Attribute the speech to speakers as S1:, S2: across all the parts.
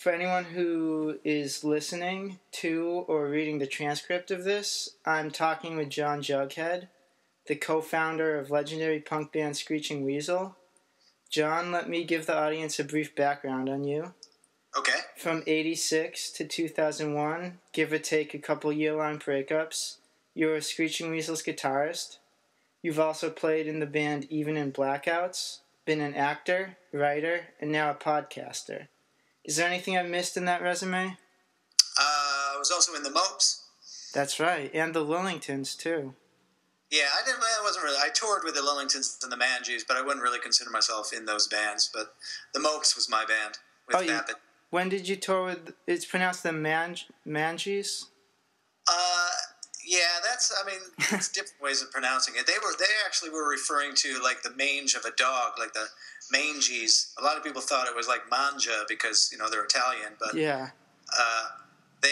S1: For anyone who is listening to or reading the transcript of this, I'm talking with John Jughead, the co-founder of legendary punk band Screeching Weasel. John, let me give the audience a brief background on you.
S2: Okay.
S1: From 86 to 2001, give or take a couple year-long breakups, you were Screeching Weasel's guitarist. You've also played in the band Even in Blackouts, been an actor, writer, and now a podcaster. Is there anything I missed in that resume?
S2: I was also in the Mopes.
S1: That's right, and the Lillingtons, too.
S2: Yeah, I toured with the Lillingtons and the Mangies, but I wouldn't really consider myself in those bands. But the Mopes was my band with Babbitt.
S1: When did you tour with, it's pronounced the Mangies?
S2: Yeah, it's different ways of pronouncing it. They actually were referring to like the mange of a dog, like the Mangies. A lot of people thought it was like manja because, they're Italian, but
S1: yeah.
S2: They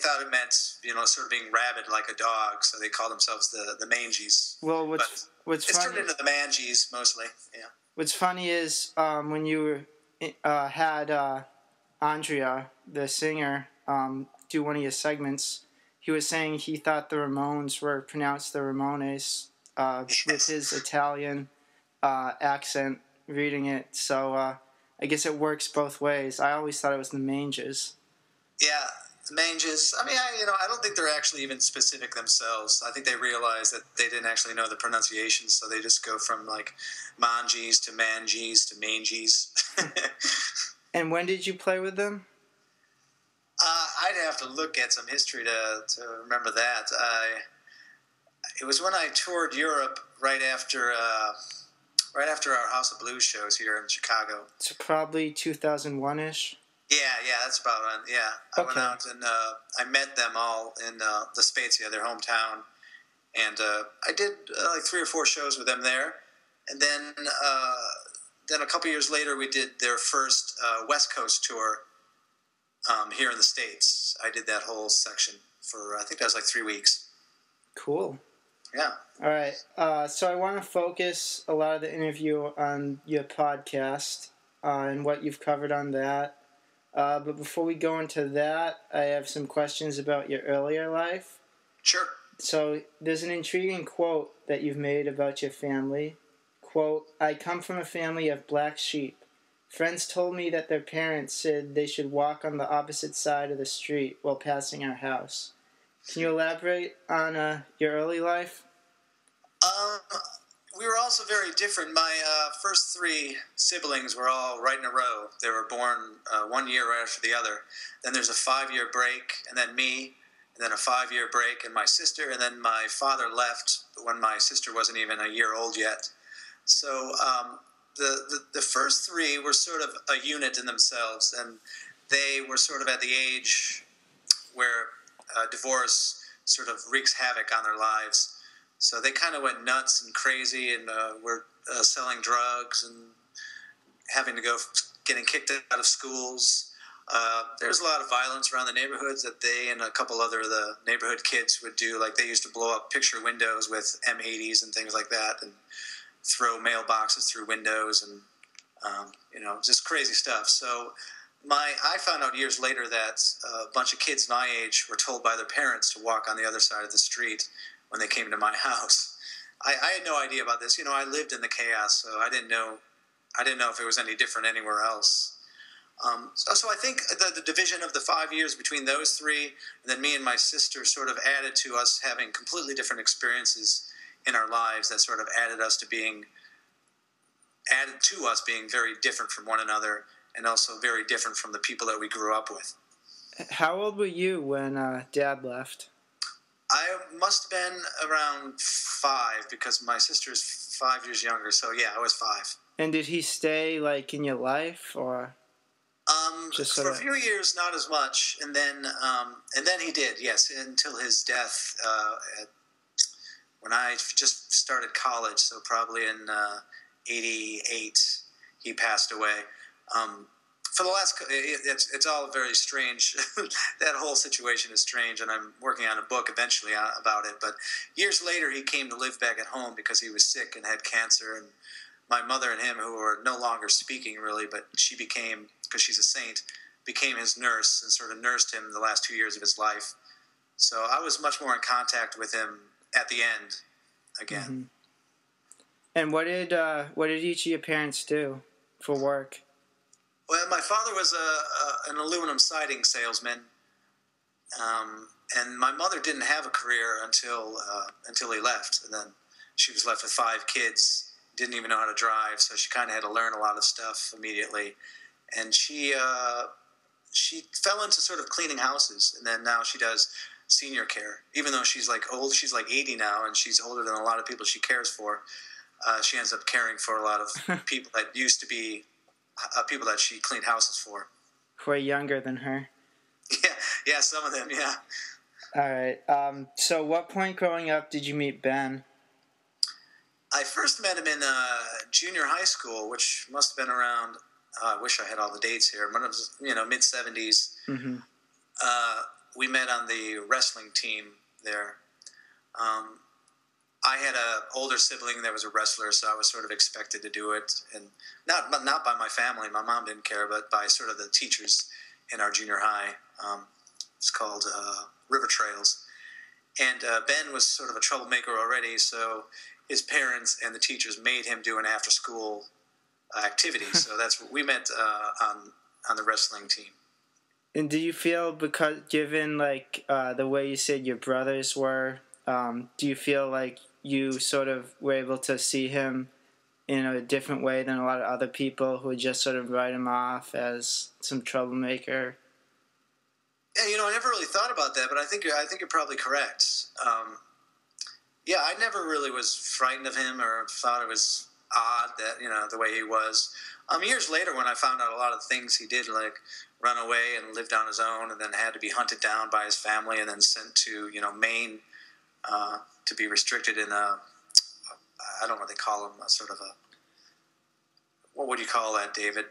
S2: thought it meant, sort of being rabid like a dog, so they called themselves the Mangies.
S1: Well, what's funny,
S2: turned into the Mangies mostly, yeah.
S1: What's funny is when you had Andrea, the singer, do one of your segments, he was saying he thought the Ramones were pronounced the Ramones with his Italian accent reading it. So I guess it works both ways. I always thought it was the Manges.
S2: Yeah, the Manges. I don't think they're actually even specific themselves. I think they realize that they didn't actually know the pronunciation, so they just go from like Mangies to Mangies to Mangies.
S1: And when did you play with them?
S2: I'd have to look at some history to remember that. It was when I toured Europe right after our House of Blues shows here in Chicago.
S1: So probably 2001-ish?
S2: Yeah, that's about it. Yeah, I went out and I met them all in the Spezia, their hometown, and I did like 3 or 4 shows with them there, and then a couple years later we did their first West Coast tour here in the States. I did that whole section for I think that was like 3 weeks.
S1: Cool.
S2: Yeah.
S1: All right. So I want to focus a lot of the interview on your podcast and what you've covered on that. But before we go into that, I have some questions about your earlier life.
S2: Sure.
S1: So there's an intriguing quote that you've made about your family. Quote, "I come from a family of black sheep. Friends told me that their parents said they should walk on the opposite side of the street while passing our house." Can you elaborate on your early life?
S2: We were also very different. My first 3 siblings were all right in a row. They were born 1 year right after the other. Then there's a 5-year break, and then me, and then a 5-year break, and my sister, and then my father left when my sister wasn't even a year old yet. So the first 3 were sort of a unit in themselves, and they were sort of at the age where divorce sort of wreaks havoc on their lives. So they kind of went nuts and crazy and were selling drugs and getting kicked out of schools. There's a lot of violence around the neighborhoods that they and a couple other of the neighborhood kids would do. Like they used to blow up picture windows with M80s and things like that and throw mailboxes through windows and, just crazy stuff. So I found out years later that a bunch of kids my age were told by their parents to walk on the other side of the street when they came to my house. I had no idea about this. I lived in the chaos, so I didn't know if it was any different anywhere else. So I think the division of the 5 years between those 3, and then me and my sister sort of added to us having completely different experiences in our lives that sort of added to us being very different from one another and also very different from the people that we grew up with.
S1: How old were you when Dad left?
S2: I must have been around 5 because my sister's 5 years younger. So yeah, I was 5.
S1: And did he stay in your life or?
S2: For a few years, not as much, and then he did, yes, until his death when I just started college. So probably in '88, he passed away. For the last, it's all very strange. That whole situation is strange, and I'm working on a book eventually about it. But years later, he came to live back at home because he was sick and had cancer. And my mother and him, who were no longer speaking really, but she became, because she's a saint, became his nurse and sort of nursed him the last 2 years of his life. So I was much more in contact with him at the end again.
S1: Mm-hmm. And what did each of your parents do for work?
S2: Well, my father was an aluminum siding salesman, and my mother didn't have a career until he left. And then she was left with 5 kids, didn't even know how to drive, so she kind of had to learn a lot of stuff immediately. And she fell into sort of cleaning houses, and then now she does senior care. Even though she's like old, she's like 80 now, and she's older than a lot of people she cares for. She ends up caring for a lot of people that used to be people that she cleaned houses for.
S1: Who are younger than her.
S2: Yeah, some of them, yeah.
S1: All right. So what point growing up did you meet Ben?
S2: I first met him in junior high school, which must have been around, I wish I had all the dates here, but it was, mid-70s.
S1: Mm-hmm.
S2: We met on the wrestling team there. I had an older sibling that was a wrestler, so I was sort of expected to do it, and not by my family. My mom didn't care, but by sort of the teachers in our junior high. It's called River Trails, and Ben was sort of a troublemaker already, so his parents and the teachers made him do an after-school activity. So that's what we met on the wrestling team.
S1: And do you feel, because given like the way you said your brothers were, do you feel like you sort of were able to see him in a different way than a lot of other people who would just sort of write him off as some troublemaker?
S2: Yeah, I never really thought about that, but I think you're probably correct. Yeah, I never really was frightened of him or thought it was odd that the way he was. Years later, when I found out a lot of things he did, like run away and lived on his own, and then had to be hunted down by his family, and then sent to Maine to be restricted in I don't know what they call him, a sort of a, what would you call that, David?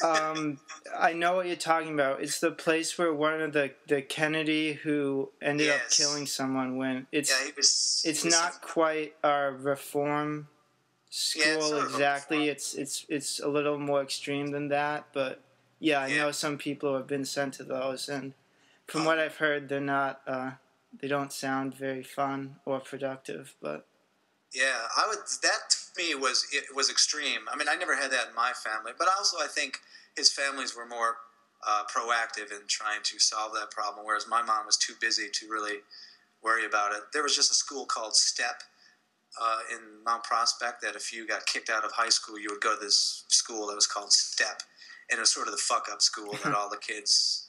S1: I know what you're talking about. It's the place where one of the Kennedy who ended up killing someone went. It's not quite a reform school exactly. It's a little more extreme than that, but yeah, I know some people have been sent to those, and from what I've heard, they're not. They don't sound very fun or productive, but
S2: yeah, that to me was extreme. I mean, I never had that in my family, but also I think his families were more proactive in trying to solve that problem, whereas my mom was too busy to really worry about it. There was just a school called STEP in Mount Prospect that if you got kicked out of high school, you would go to this school that was called STEP, and it was sort of the fuck-up school that all the kids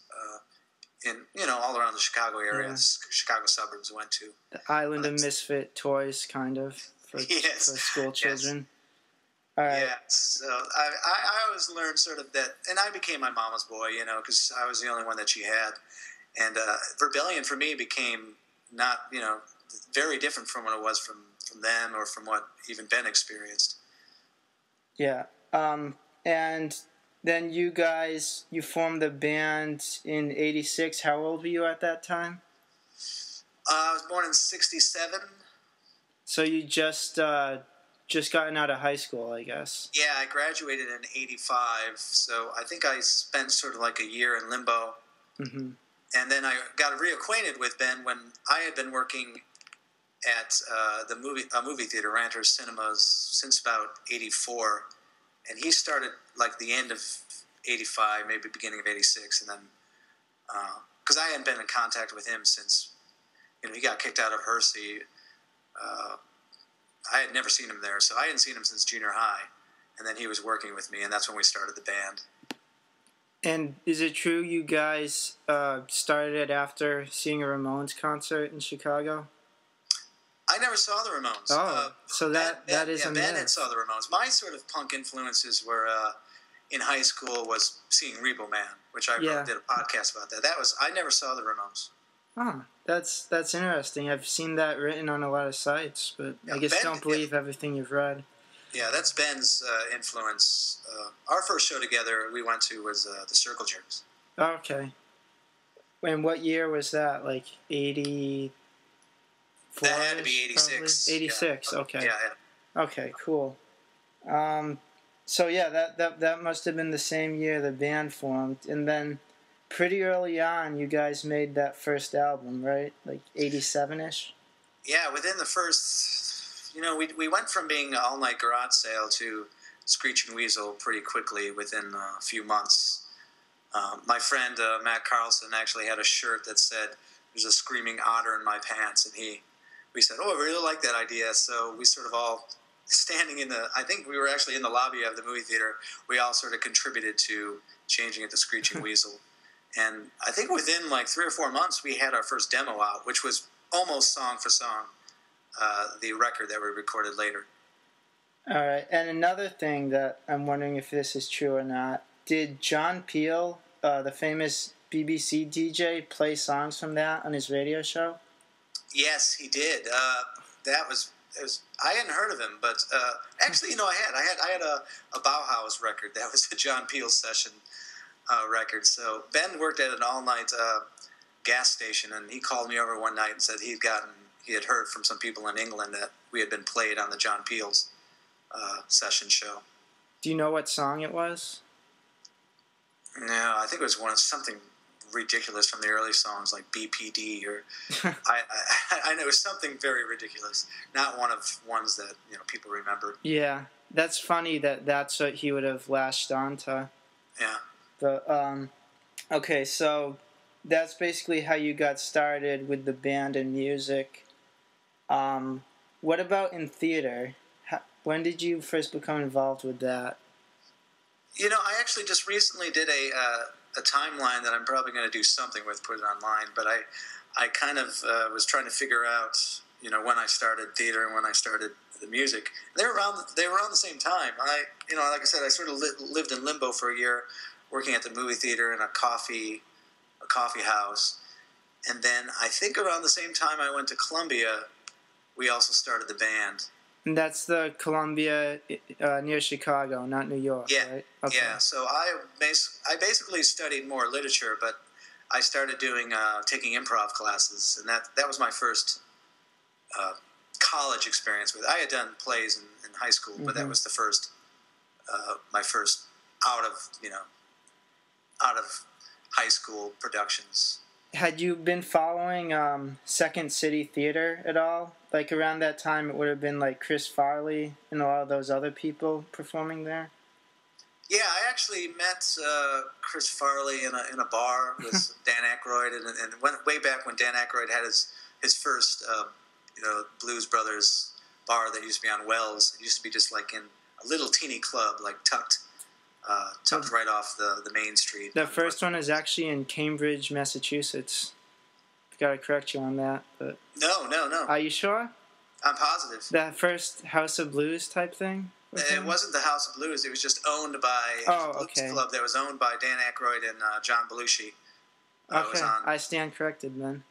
S2: all around the Chicago area, Chicago suburbs went to.
S1: The island of misfit toys, kind of, for school children. All right.
S2: Yeah, so I always learned sort of that, and I became my mama's boy, because I was the only one that she had. And rebellion for me became not, very different from what it was from them or from what even Ben experienced.
S1: Yeah. And then you formed the band in '86. How old were you at that time?
S2: I was born in '67.
S1: So you just gotten out of high school, I guess.
S2: Yeah, I graduated in '85, so I think I spent sort of like a year in limbo.
S1: Mm-hmm.
S2: And then I got reacquainted with Ben when I had been working at a movie theater, Ranter's Cinemas, since about '84. And he started like the end of '85, maybe beginning of '86, and then because I hadn't been in contact with him since he got kicked out of Hersey. I had never seen him there, so I hadn't seen him since junior high, and then he was working with me, and that's when we started the band.
S1: And is it true you guys started it after seeing a Ramones concert in Chicago?
S2: I never saw the Ramones.
S1: Oh, so that is a myth.
S2: Ben had saw the Ramones. My sort of punk influences were in high school was seeing Rebo Man, which I did a podcast about that. I never saw the Ramones.
S1: Oh, that's interesting. I've seen that written on a lot of sites, but I guess don't believe everything you've read.
S2: Yeah, that's Ben's influence. Our first show together we went to was the Circle Jerks.
S1: Oh, okay. And what year was that? Like 80?
S2: That had to be 86.
S1: Probably? 86,
S2: yeah.
S1: Okay.
S2: Yeah.
S1: Okay, cool. So yeah, that must have been the same year the band formed. And then pretty early on, you guys made that first album, right? Like 87-ish?
S2: Yeah, within the first, we went from being all night garage sale to Screeching Weasel pretty quickly within a few months. My friend Matt Carlson actually had a shirt that said, "There's a screaming otter in my pants," and we said, "Oh, I really like that idea." So we sort of all standing I think we were actually in the lobby of the movie theater. We all sort of contributed to changing it to Screeching Weasel. And I think within like 3 or 4 months, we had our first demo out, which was almost song for song the record that we recorded later.
S1: All right. And another thing that I'm wondering if this is true or not, did John Peel, the famous BBC DJ, play songs from that on his radio show?
S2: Yes, he did. I hadn't heard of him, but actually, I had a Bauhaus record that was a John Peel session record. So Ben worked at an all-night gas station, and he called me over one night and said he had heard from some people in England that we had been played on the John Peel's session show.
S1: Do you know what song it was?
S2: No, I think it was something ridiculous from the early songs like BPD or I know it was something very ridiculous, not one of ones that people remember.
S1: Yeah, that's funny that's what he would have latched onto.
S2: Yeah.
S1: But okay, so that's basically how you got started with the band and music. What about in theater? When did you first become involved with that?
S2: I actually just recently did a timeline that I'm probably going to do something with, put it online. But I kind of was trying to figure out, when I started theater and when I started the music. They were around the same time. Like I said, I sort of lived in limbo for a year, working at the movie theater and a coffee house. And then I think around the same time I went to Columbia, we also started the band.
S1: And that's the Columbia near Chicago, not New York,
S2: yeah,
S1: right? Okay.
S2: Yeah, so I basically studied more literature, but I started taking improv classes, and that was my first college experience with. I had done plays in high school, but that was the first my first out of high school productions.
S1: Had you been following Second City Theater at all? Like around that time, it would have been like Chris Farley and a lot of those other people performing there.
S2: Yeah, I actually met Chris Farley in a bar with Dan Aykroyd, and went way back when Dan Aykroyd had his first Blues Brothers bar that used to be on Wells. It used to be just like in a little teeny club, like tucked right off the main street.
S1: The first one is actually in Cambridge, Massachusetts. Got to correct you on that, but
S2: No.
S1: Are you sure?
S2: I'm positive.
S1: That first House of Blues type thing?
S2: It wasn't the House of Blues. It was just owned by a blues club that was owned by Dan Aykroyd and John Belushi.
S1: Okay, I stand corrected then.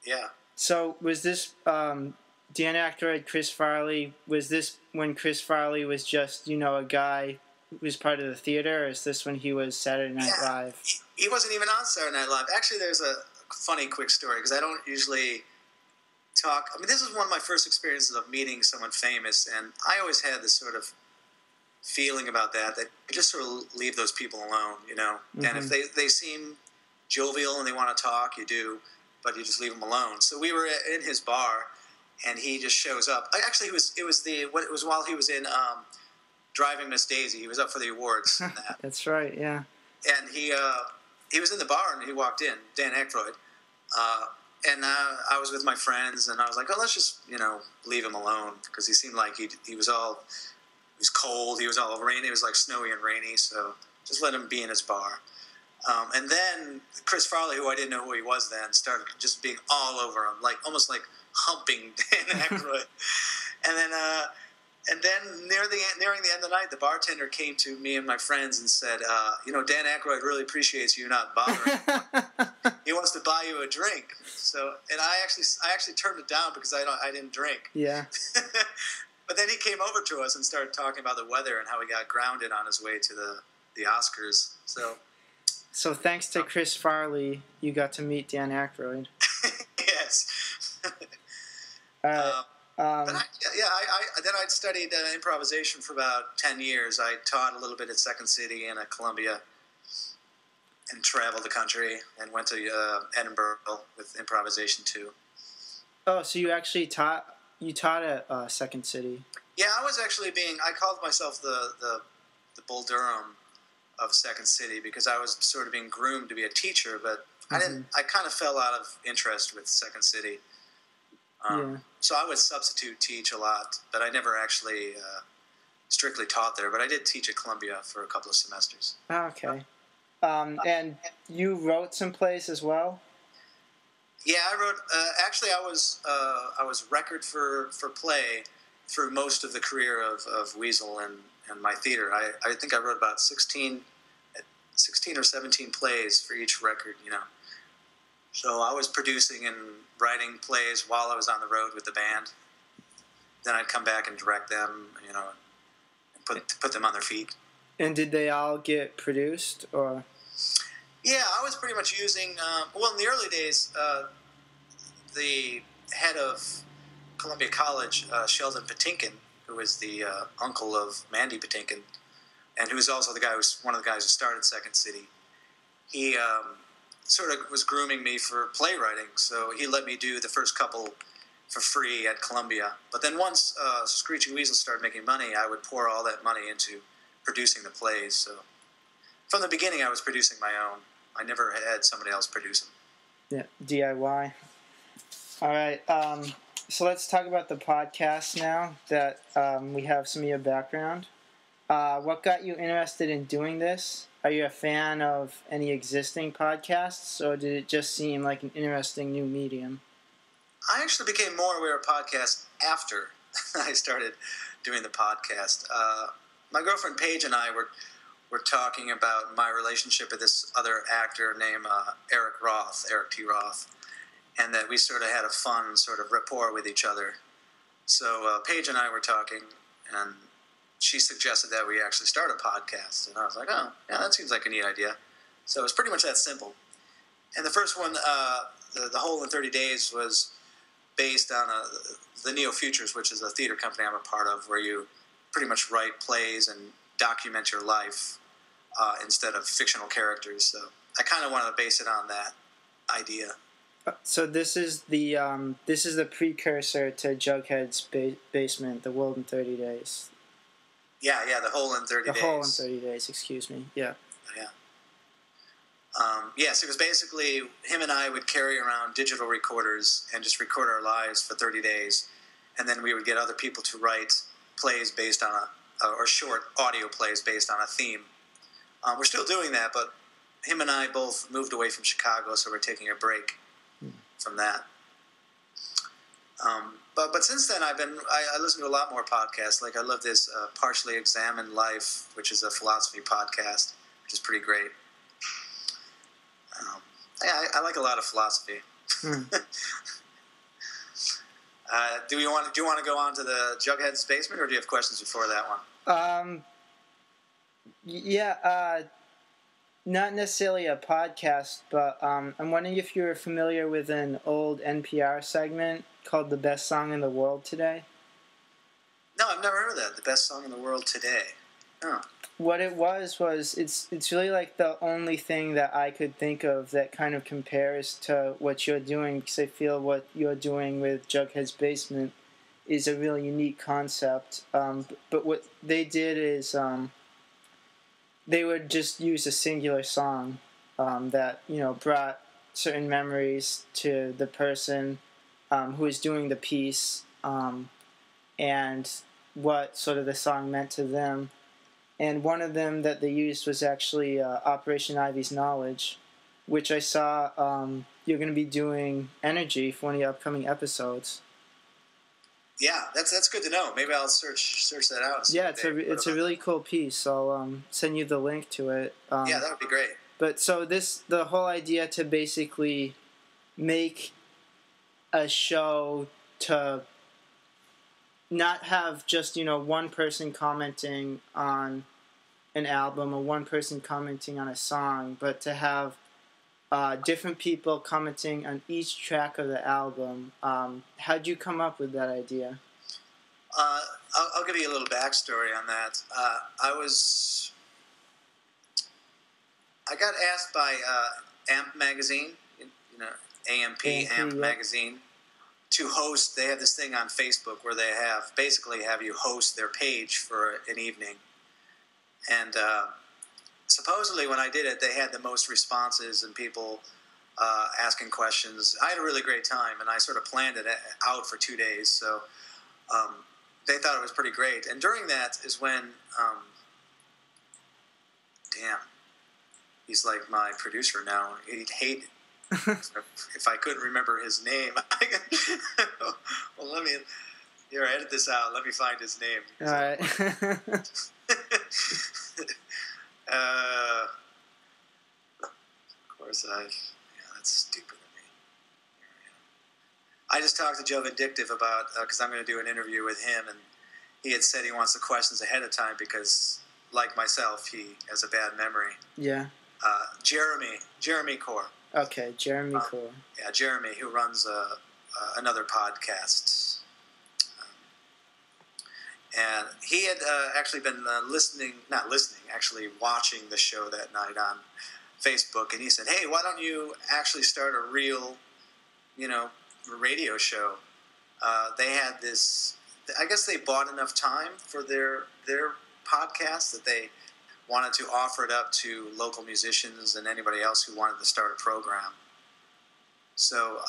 S2: Yeah.
S1: So was this Dan Aykroyd, Chris Farley? Was this when Chris Farley was just a guy who was part of the theater, or is this when he was Saturday Night Live?
S2: He wasn't even on Saturday Night Live. Actually, there's a funny quick story because I don't usually talk. I mean, this is one of my first experiences of meeting someone famous, and I always had this sort of feeling about that you just sort of leave those people alone, Mm-hmm. And if they seem jovial and they want to talk, you do, but you just leave them alone. So we were in his bar, and he just shows up. Actually, it was while he was in Driving Miss Daisy. He was up for the awards. And that.
S1: That's right. Yeah.
S2: And he was in the bar, and he walked in, Dan Aykroyd. And I was with my friends, and I was like, "Oh, let's just leave him alone," because he seemed like he was cold, he was all rainy, it was like snowy and rainy, so just let him be in his bar. And then Chris Farley, who I didn't know who he was then, started just being all over him, like almost like humping Dan Aykroyd. And then nearing the end of the night, the bartender came to me and my friends and said, Dan Aykroyd really appreciates you not bothering him. He wants to buy you a drink. So, and I actually turned it down because I didn't drink.
S1: Yeah.
S2: But then he came over to us and started talking about the weather and how he got grounded on his way to the Oscars.
S1: So thanks to Chris Farley, you got to meet Dan Aykroyd.
S2: Yes. Then I studied improvisation for about 10 years. I taught a little bit at Second City and at Columbia. and traveled the country and went to Edinburgh with improvisation too.
S1: Oh, so you actually taught at Second City?
S2: Yeah, I was actually I called myself the Bull Durham of Second City because I was sort of being groomed to be a teacher, but I kind of fell out of interest with Second City. So I would substitute teach a lot, but I never actually strictly taught there. But I did teach at Columbia for a couple of semesters.
S1: Okay. And you wrote some plays as well?
S2: Yeah, I wrote. Actually, I was record for play through most of the career of Weasel and my theater. I think I wrote about 16 or 17 plays for each record. So I was producing and writing plays while I was on the road with the band. Then I'd come back and direct them, and put them on their feet.
S1: And did they all get produced, or?
S2: Yeah, I was pretty much using. In the early days, the head of Columbia College, Sheldon Patinkin, who was the uncle of Mandy Patinkin, and who was also one of the guys who started Second City. He sort of was grooming me for playwriting, so he let me do the first couple for free at Columbia. But then once Screeching Weasel started making money, I would pour all that money into producing the plays. So from the beginning, I was producing my own. I never had somebody else produce them.
S1: Yeah, DIY. All right, so let's talk about the podcast now that we have some of your background. What got you interested in doing this? Are you a fan of any existing podcasts, or did it just seem like an interesting new medium?
S2: I actually became more aware of podcasts after I started doing the podcast. My girlfriend Paige and I were talking about my relationship with this other actor named Eric T. Roth, and that we sort of had a fun sort of rapport with each other. So Paige and I were talking, and she suggested that we actually start a podcast. And I was like, oh, yeah, that seems like a neat idea. So it was pretty much that simple. And the first one, the Whole in 30 Days, was based on the Neo Futures, which is a theater company I'm a part of, where you pretty much write plays and document your life instead of fictional characters. So I kind of wanted to base it on that idea.
S1: So this is the precursor to Jughead's Basement, The World in 30 Days.
S2: Yeah, the Whole in 30 Days.
S1: The Whole in 30 Days, excuse me. Yeah.
S2: Yeah. Yes, it was basically him and I would carry around digital recorders and just record our lives for 30 days. And then we would get other people to write plays based on or short audio plays based on a theme. We're still doing that, but him and I both moved away from Chicago, so we're taking a break from that. But since then, I listen to a lot more podcasts. Like I love this Partially Examined Life, which is a philosophy podcast, which is pretty great. I like a lot of philosophy. Do you want to go on to the Jughead's Basement, or do you have questions before that one?
S1: Not necessarily a podcast, but I'm wondering if you're familiar with an old NPR segment called The Best Song in the World Today.
S2: No, I've never heard of that. The Best Song in the World Today. Oh.
S1: What it was it's really like the only thing that I could think of that kind of compares to what you're doing, because I feel what you're doing with Jughead's Basement is a really unique concept. But what they did is they would just use a singular song that brought certain memories to the person who was doing the piece, and what sort of the song meant to them. And one of them that they used was actually Operation Ivy's Knowledge, which I saw you're going to be doing Energy for one of your upcoming episodes.
S2: Yeah, that's good to know. Maybe I'll search that out.
S1: Yeah, it's a really cool piece. I'll send you the link to it.
S2: Yeah, that would be great.
S1: But so the whole idea to basically make a show to not have just one person commenting on an album or one person commenting on a song, but to have different people commenting on each track of the album. How'd you come up with that idea?
S2: I'll give you a little backstory on that. I I got asked by AMP magazine, AMP magazine, to host. They have this thing on Facebook where they basically have you host their page for an evening. And supposedly when I did it, they had the most responses and people asking questions. I had a really great time, and I sort of planned it out for 2 days. So they thought it was pretty great. And during that is when, he's like my producer now. He'd hate it if I couldn't remember his name. Well, here, edit this out. Let me find his name.
S1: All right.
S2: Of course, that's stupid of me. I just talked to Joe Vindictive about, because I'm going to do an interview with him, and he had said he wants the questions ahead of time because, like myself, he has a bad memory.
S1: Yeah.
S2: Jeremy Core.
S1: Okay, Jeremy Core.
S2: Yeah, Jeremy, who runs another podcast. And he had actually been actually watching the show that night on Facebook. And he said, hey, why don't you actually start a real, radio show? They had this, I guess they bought enough time for their podcast that they wanted to offer it up to local musicians and anybody else who wanted to start a program. So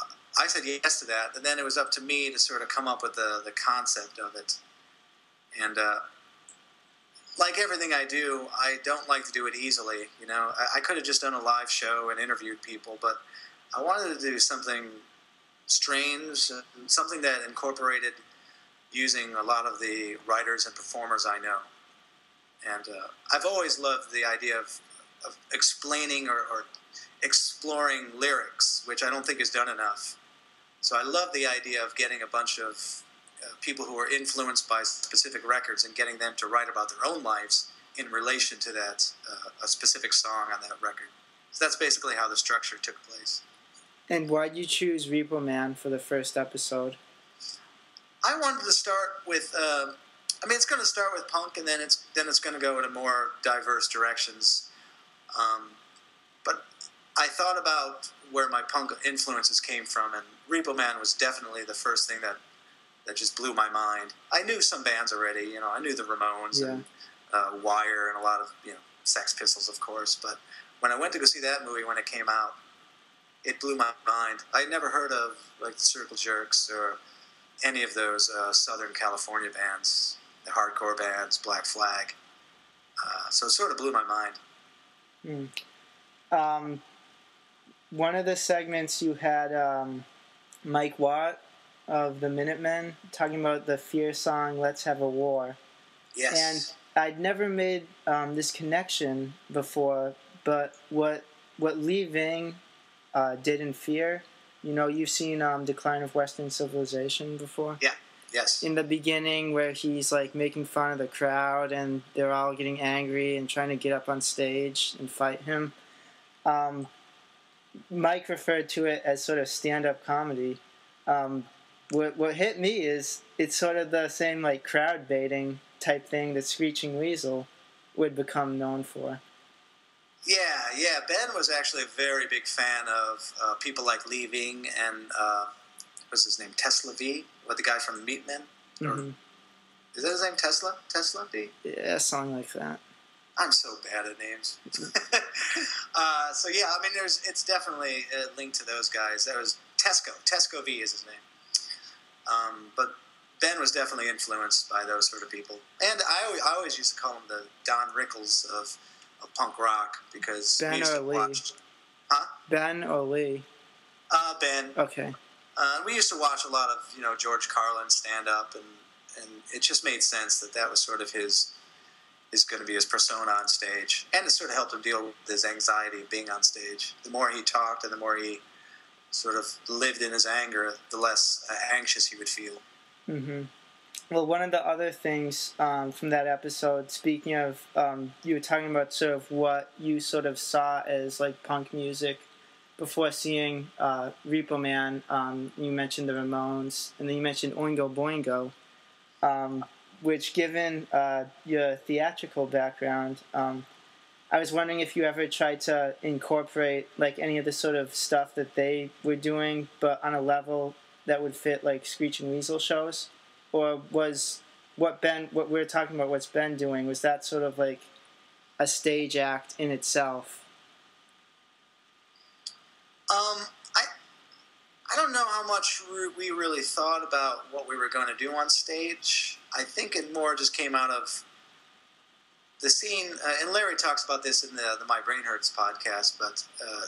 S2: I said yes to that. And then it was up to me to sort of come up with the concept of it. And like everything I do, I don't like to do it easily. I could have just done a live show and interviewed people, but I wanted to do something strange, something that incorporated using a lot of the writers and performers I know. And I've always loved the idea of explaining or exploring lyrics, which I don't think is done enough. So I love the idea of getting a bunch of people who are influenced by specific records and getting them to write about their own lives in relation to that, a specific song on that record. So that's basically how the structure took place.
S1: And why'd you choose Repo Man for the first episode?
S2: I wanted to start with, it's going to start with punk, and then it's going to go into more diverse directions. But I thought about where my punk influences came from, and Repo Man was definitely the first thing that just blew my mind. I knew some bands already, I knew the Ramones and Wire and a lot of, Sex Pistols, of course. But when I went to go see that movie when it came out, it blew my mind. I'd never heard of like the Circle Jerks or any of those Southern California bands, the hardcore bands, Black Flag. So it sort of blew my mind.
S1: One of the segments you had Mike Watt of the Minutemen talking about the Fear song "Let's Have a War."
S2: Yes.
S1: And I'd never made this connection before, but what Lee Ving did in Fear, you've seen Decline of Western Civilization before?
S2: Yeah. Yes.
S1: In the beginning where he's like making fun of the crowd and they're all getting angry and trying to get up on stage and fight him. Mike referred to it as sort of stand-up comedy. What hit me is it's sort of the same like crowd baiting type thing that Screeching Weasel would become known for.
S2: Yeah. Ben was actually a very big fan of people like Lee Ving and what's his name, Tesla V, the guy from Meatmen.
S1: Mm-hmm.
S2: Is that his name, Tesla? Tesla V?
S1: Yeah, something like that.
S2: I'm so bad at names. So yeah, it's definitely linked to those guys. That was Tesco. Tesco V is his name. But Ben was definitely influenced by those sort of people. And I always used to call him the Don Rickles of punk rock because
S1: Ben
S2: we used
S1: or
S2: to
S1: Lee?
S2: watch. Huh?
S1: Ben or Lee?
S2: Ben.
S1: Okay.
S2: We used to watch a lot of George Carlin stand up, and it just made sense that was sort of his going to be his persona on stage, and it sort of helped him deal with his anxiety of being on stage. The more he talked and the more he sort of lived in his anger, the less anxious he would feel.
S1: Mm-hmm. Well, one of the other things from that episode, speaking of, you were talking about sort of what you sort of saw as like punk music before seeing Repo Man. You mentioned the Ramones, and then you mentioned Oingo Boingo, which, given your theatrical background, I was wondering if you ever tried to incorporate like any of the sort of stuff that they were doing, but on a level that would fit like Screeching Weasel shows, or was what we were talking about, what's Ben doing, was that sort of like a stage act in itself?
S2: I don't know how much we really thought about what we were going to do on stage. I think it more just came out of the scene, and Larry talks about this in the My Brain Hurts podcast, but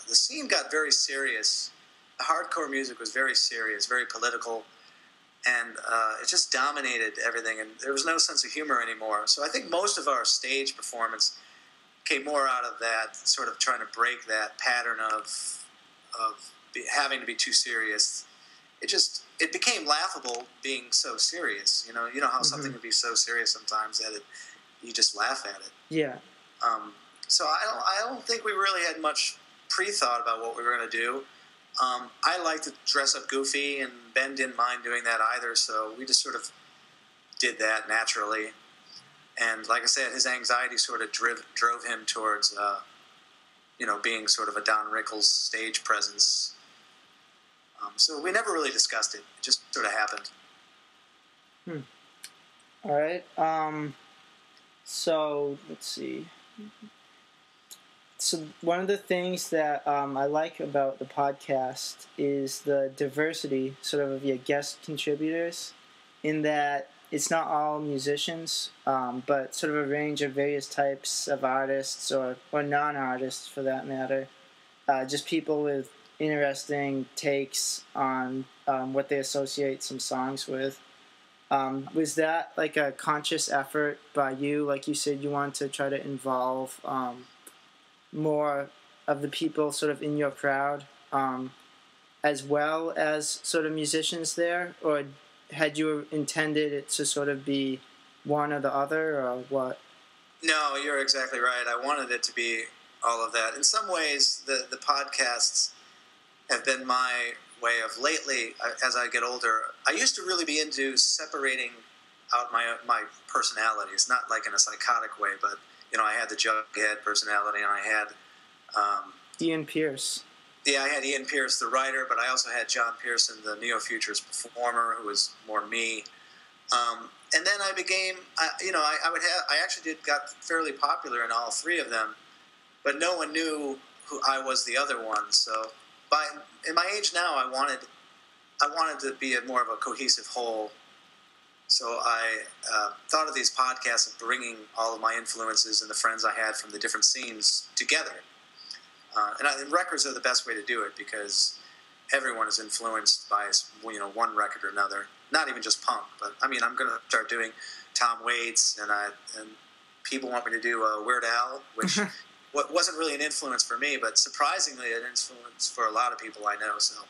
S2: the scene got very serious. The hardcore music was very serious, very political, and it just dominated everything, and there was no sense of humor anymore. So I think most of our stage performance came more out of that, sort of trying to break that pattern of having to be too serious. It became laughable being so serious. You know how something can be so serious sometimes that you just laugh at it.
S1: Yeah.
S2: So I don't think we really had much pre-thought about what we were going to do. I like to dress up goofy, and Ben didn't mind doing that either, so we just sort of did that naturally. And like I said, his anxiety sort of drove him towards, being sort of a Don Rickles stage presence. So we never really discussed it. It just sort of happened.
S1: All right. So let's see. So one of the things that I like about the podcast is the diversity, sort of your guest contributors, in that it's not all musicians, but sort of a range of various types of artists or non-artists for that matter. Just people with interesting takes on what they associate some songs with. Was that like a conscious effort by you? Like you said, you wanted to try to involve more of the people sort of in your crowd, as well as sort of musicians there? Or had you intended it to sort of be one or the other, or what?
S2: No, you're exactly right. I wanted it to be all of that. In some ways, the podcasts have been my way of lately, as I get older. I used to really be into separating out my personalities, not like in a psychotic way, but I had the Jughead personality, and I had
S1: Ian Pierce.
S2: Yeah, I had Ian Pierce, the writer, but I also had John Pearson, the neo-futurist performer, who was more me. And then I became, I actually got fairly popular in all three of them, but no one knew who I was the other one. So, in my age now, I wanted to be more of a cohesive whole. So I thought of these podcasts of bringing all of my influences and the friends I had from the different scenes together. And records are the best way to do it, because everyone is influenced by one record or another. Not even just punk, but I'm going to start doing Tom Waits, and people want me to do Weird Al, which wasn't really an influence for me, but surprisingly an influence for a lot of people I know. So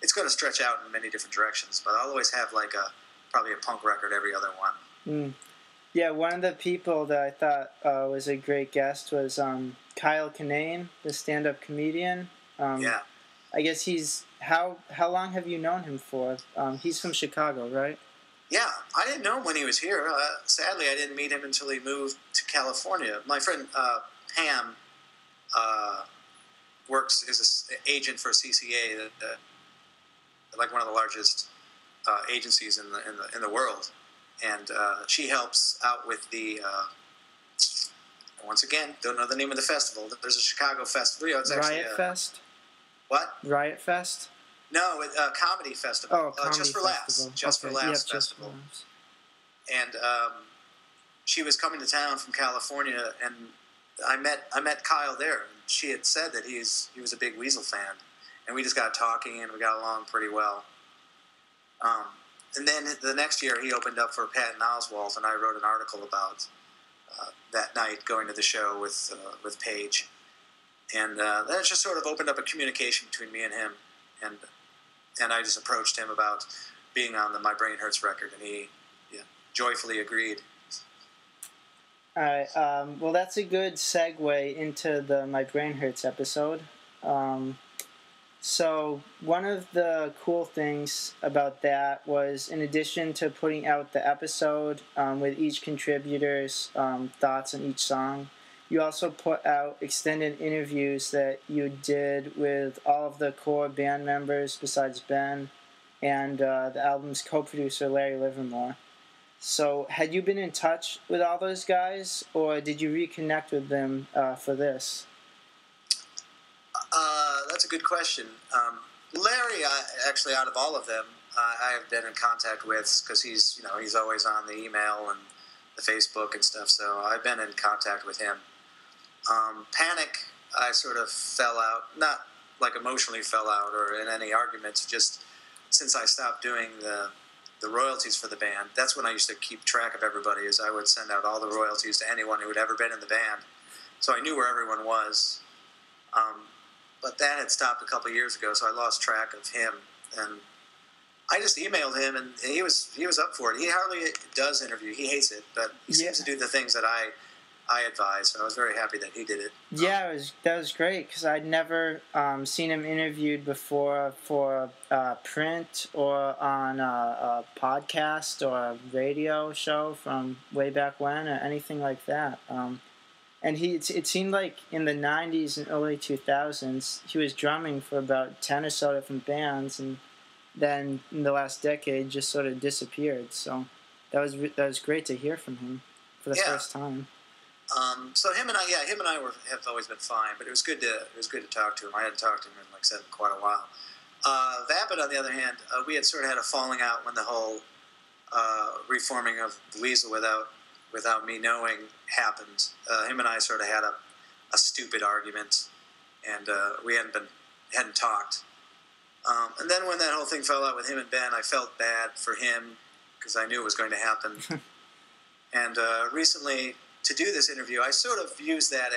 S2: it's going to stretch out in many different directions, but I'll always have probably a punk record every other one.
S1: Yeah, one of the people that I thought was a great guest was Kyle Kinane, the stand-up comedian.
S2: Yeah.
S1: I guess how long have you known him for? He's from Chicago, right?
S2: Yeah, I didn't know him when he was here. Sadly, I didn't meet him until he moved to California. My friend Pam is an agent for CCA, like one of the largest agencies in the world, and she helps out with the. Once again, don't know the name of the festival. There's a Chicago festival. It's actually
S1: Riot Fest.
S2: What?
S1: Riot Fest.
S2: No, comedy festival.
S1: Oh, comedy
S2: Just for
S1: festival.
S2: Laughs. Just for Laughs festival. And she was coming to town from California, and I met Kyle there. And she had said that he was a big Weasel fan, and we just got talking, and we got along pretty well. And then the next year, he opened up for Patton Oswalt, and I wrote an article about that night going to the show with Paige, and that just sort of opened up a communication between me and him, and I just approached him about being on the My Brain Hurts record, and he joyfully agreed.
S1: All right. Well, that's a good segue into the My Brain Hurts episode. So one of the cool things about that was, in addition to putting out the episode with each contributor's thoughts on each song, you also put out extended interviews that you did with all of the core band members besides Ben and the album's co-producer Larry Livermore. So had you been in touch with all those guys, or did you reconnect with them for this?
S2: That's a good question. Larry, actually, out of all of them, I have been in contact with because he's always on the email and the Facebook and stuff. So I've been in contact with him. Panic, I sort of fell out, not like emotionally fell out or in any arguments, just since I stopped doing the royalties for the band. That's when I used to keep track of everybody, is I would send out all the royalties to anyone who had ever been in the band. So I knew where everyone was. But that had stopped a couple of years ago, so I lost track of him. And I just emailed him, and he was up for it. He hardly does interview. He hates it, but he seems to do the things that I advise, so I was very happy that he did it.
S1: Yeah, that was great, because I'd never seen him interviewed before for print or on a podcast or a radio show from way back when or anything like that. And it seemed like in the 90s and early 2000s, he was drumming for about 10 or so different bands, and then in the last decade just sort of disappeared. So that was great to hear from him for the first time.
S2: So him and I have always been fine, but it was good to talk to him. I hadn't talked to him in, like I said, quite a while. Vapid, on the other hand, we had sort of had a falling out when the whole reforming of the Weasel without me knowing happened. Him and I sort of had a stupid argument, and we hadn't talked. And then when that whole thing fell out with him and Ben, I felt bad for him because I knew it was going to happen. And recently, to do this interview, I sort of used that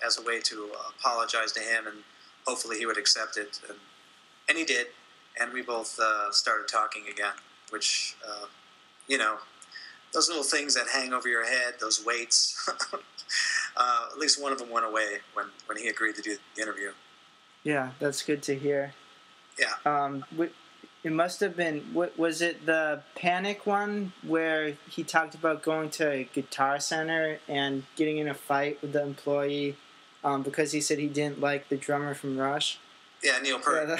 S2: as a way to apologize to him, and hopefully he would accept it. And he did, and we both started talking again, which, those little things that hang over your head, those weights, at least one of them went away when he agreed to do the interview.
S1: Yeah, that's good to hear.
S2: Yeah.
S1: It must have been, was it the Panic one where he talked about going to a Guitar Center and getting in a fight with the employee because he said he didn't like the drummer from Rush?
S2: Yeah, Neil Peart.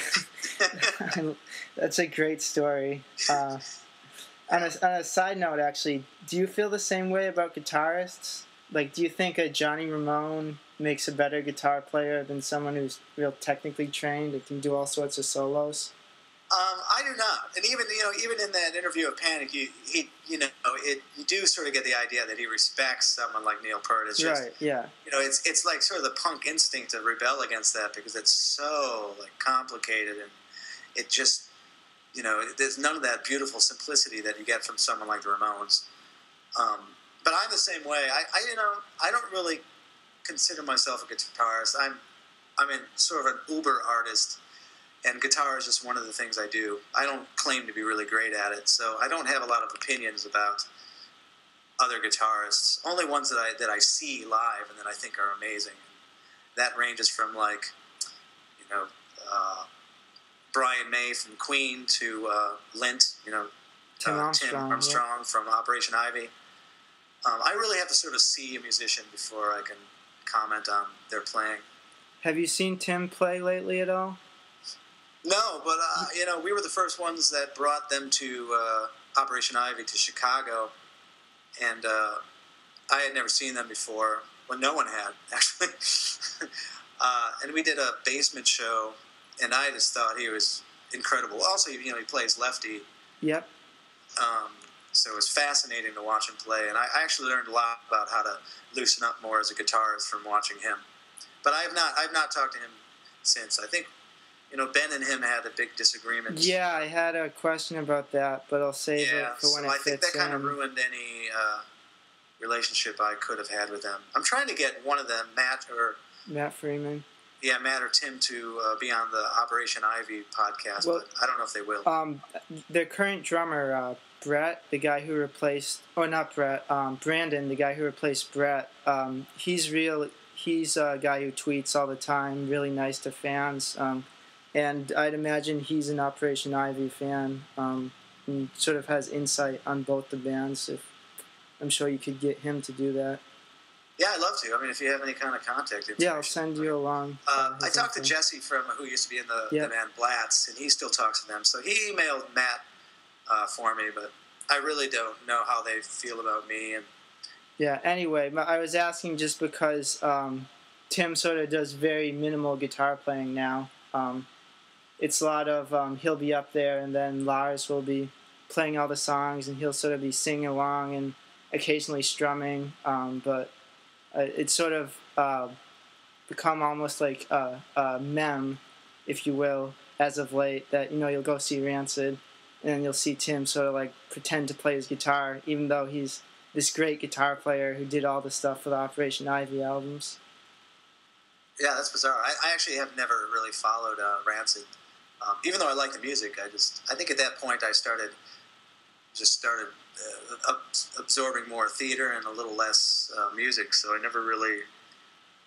S1: Yeah, that's a great story. On a side note, actually, do you feel the same way about guitarists? Like, do you think a Johnny Ramone makes a better guitar player than someone who's real technically trained and can do all sorts of solos?
S2: I do not, and even in that interview of Panic, you do sort of get the idea that he respects someone like Neil Peart. It's just,
S1: right, yeah.
S2: It's like sort of the punk instinct to rebel against that because it's so complicated, and it just, there's none of that beautiful simplicity that you get from someone like the Ramones. But I'm the same way. I don't really consider myself a guitarist. I'm sort of an uber artist. And guitar is just one of the things I do. I don't claim to be really great at it, so I don't have a lot of opinions about other guitarists. Only ones that I see live and that I think are amazing. That ranges from Brian May from Queen to Lint,
S1: Tim
S2: Armstrong from Operation Ivy. I really have to sort of see a musician before I can comment on their playing.
S1: Have you seen Tim play lately at all?
S2: No, but we were the first ones that brought them to Operation Ivy to Chicago, and I had never seen them before. Well, no one had, actually. And we did a basement show, and I just thought he was incredible. Also, he plays lefty.
S1: Yep.
S2: So it was fascinating to watch him play, and I actually learned a lot about how to loosen up more as a guitarist from watching him. But I've not talked to him since. I think Ben and him had a big disagreement.
S1: Yeah, I had a question about that, but I'll save it for when it fits in.
S2: I think that kind of ruined any relationship I could have had with them. I'm trying to get one of them, Matt Freeman. Yeah, Matt or Tim, to be on the Operation Ivy podcast, but I don't know if they will.
S1: Their current drummer, Brett, the guy who replaced, or not Brett, Brandon, the guy who replaced Brett, he's a guy who tweets all the time, really nice to fans. And I'd imagine he's an Operation Ivy fan and sort of has insight on both the bands. I'm sure you could get him to do that.
S2: Yeah, I'd love to. I mean, if you have any kind of contact information.
S1: Yeah, I'll send you along.
S2: I talked to Jesse who used to be in the band Blatz, and he still talks to them. So he emailed Matt for me, but I really don't know how they feel about me. And
S1: yeah, anyway, I was asking just because Tim sort of does very minimal guitar playing now. It's a lot of he'll be up there, and then Lars will be playing all the songs, and he'll sort of be singing along and occasionally strumming, but it's sort of become almost like a meme, if you will, as of late, that, you'll go see Rancid, and then you'll see Tim sort of like pretend to play his guitar, even though he's this great guitar player who did all the stuff for the Operation Ivy albums.
S2: Yeah, that's bizarre. I actually have never really followed Rancid. Even though I like the music, I think at that point I started absorbing more theater and a little less music, so I never really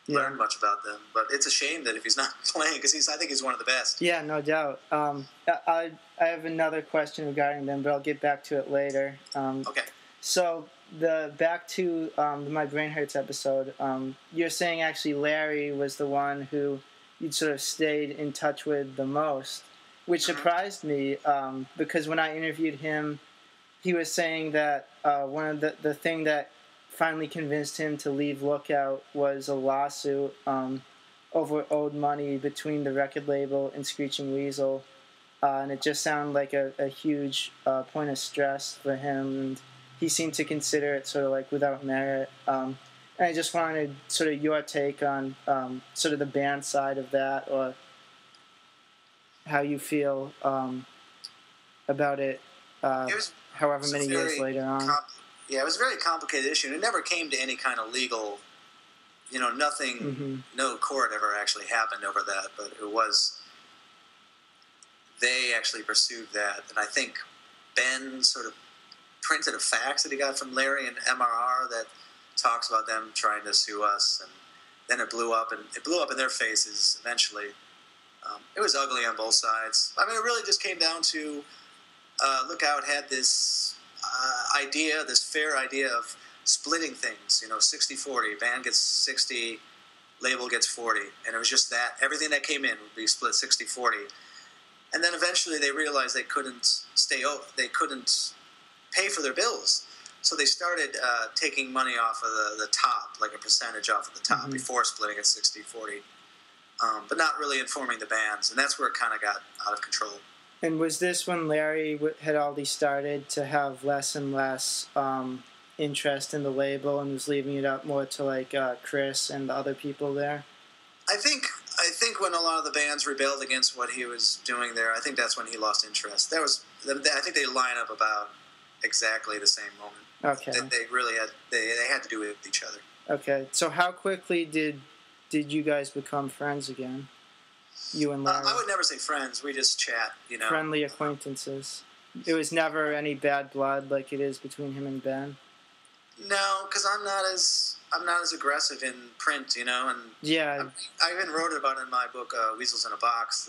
S2: learned much about them. But it's a shame that if he's not playing, because I think he's one of the best.
S1: Yeah, no doubt. I have another question regarding them, but I'll get back to it later.
S2: Okay.
S1: So back to the My Brain Hurts episode, you're saying actually Larry was the one who you'd sort of stayed in touch with the most, which surprised me, because when I interviewed him, he was saying that one of the thing that finally convinced him to leave Lookout was a lawsuit over owed money between the record label and Screeching Weasel, and it just sounded like a huge point of stress for him, and he seemed to consider it sort of like without merit. And I just wanted sort of your take on sort of the band side of that, or how you feel about it, however many years later on.
S2: It was a very complicated issue, and it never came to any kind of legal, nothing, no court ever actually happened over that, but they actually pursued that, and I think Ben sort of printed a fax that he got from Larry and MRR that talks about them trying to sue us, and then it blew up in their faces eventually. It was ugly on both sides. I mean, it really just came down to Lookout had this fair idea of splitting things, 60-40. Band gets 60, label gets 40. And it was just that. Everything that came in would be split 60-40. And then eventually they realized they couldn't pay for their bills. So they started taking money off of the top, like a percentage off of the top, before splitting it 60-40. But not really informing the bands. And that's where it kind of got out of control.
S1: And was this when Larry had already started to have less and less interest in the label and was leaving it up more to like Chris and the other people there?
S2: I think when a lot of the bands rebelled against what he was doing there, I think that's when he lost interest. I think they line up about exactly the same moment.
S1: Okay.
S2: They really had to do it with each other.
S1: Okay. So how quickly did you guys become friends again? You and Larry?
S2: I would never say friends. We just chat,
S1: Friendly acquaintances. It was never any bad blood like it is between him and Ben?
S2: No, because I'm not as aggressive in print, and
S1: yeah.
S2: I even wrote about it in my book, Weasels in a Box,